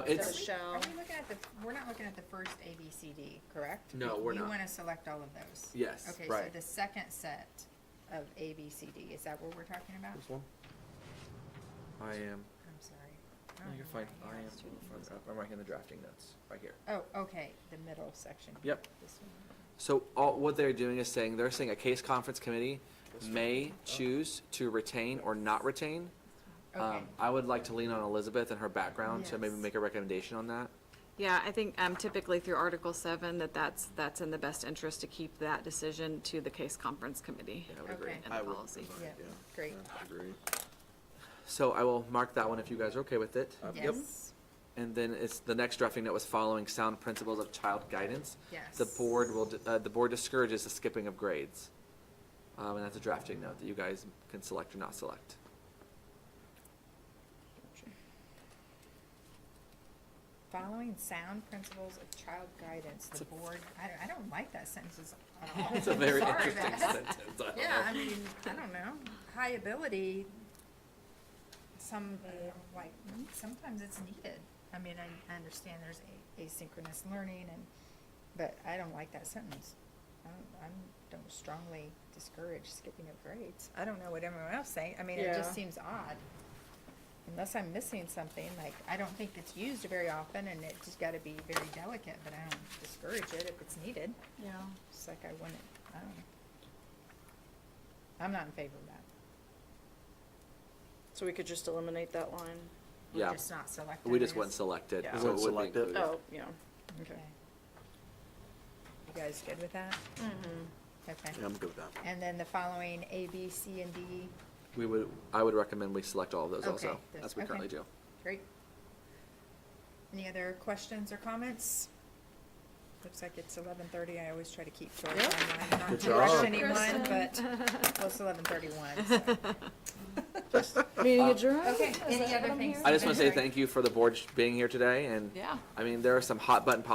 It's Shall. Are we looking at we're not looking at the first A, B, C, D, correct? No, we're not. You want to select all of those? Yes, Okay, so right. the second set of A, B, C, D, is that what we're talking about? This one? I am. I'm sorry. No, you're fine. I am. I'm writing the drafting notes right here. Oh, okay, the middle section. Yep. This one. So what they're doing is they're saying a case conference committee may choose to retain or not retain. Okay. I would like to lean on Elizabeth and her background to maybe Yes. make a recommendation on that. Yeah, I think typically through Article 7 that's in the best interest to keep that decision to the case conference committee I would agree. Okay. in I the would. policy. Yeah, great. Agree. So I will mark that one if you guys are okay with it. Yes, And then it's the next drafting note was following sound principles of child guidance. yes. The board discourages the skipping of grades. And that's a drafting note that you guys can select or not select. Following sound principles of child guidance, the board, I don't like that sentence at all. It's a very Sorry, interesting Beth. sentence. I don't Yeah, know. I mean, I don't know, high ability, sometimes it's needed. I mean, I understand there's asynchronous learning but I don't like that sentence. I don't strongly discourage skipping of grades. I don't know what everyone else think, I mean, it just Yeah. seems odd. Unless I'm missing something, like, I don't think it's used very often and it's just gotta be very delicate, but I don't discourage it if it's needed. Yeah. It's like I wouldn't, I don't know. I'm not in favor of that. So we could just eliminate that line? Yeah. We're just not selected. We just wouldn't select it. Yeah. So We wouldn't it would be select it. included. Oh, yeah. Okay. You guys good with that? Mm-hmm. Okay. Yeah, I'm good with that. And then the following A, B, C, and D, I would recommend we select all of those Okay, also, this- as we okay. currently do. great. Any other questions or comments? Looks like it's 11:30. I always try to keep to our Yep. timeline, not Good to rush job. anyone, but well, it's 11:31. So. Meeting adjourned? Okay, Is any that other what I'm things? hearing? I just want to say thank you for the board being here today, and Yeah. I mean, there are some hot button policies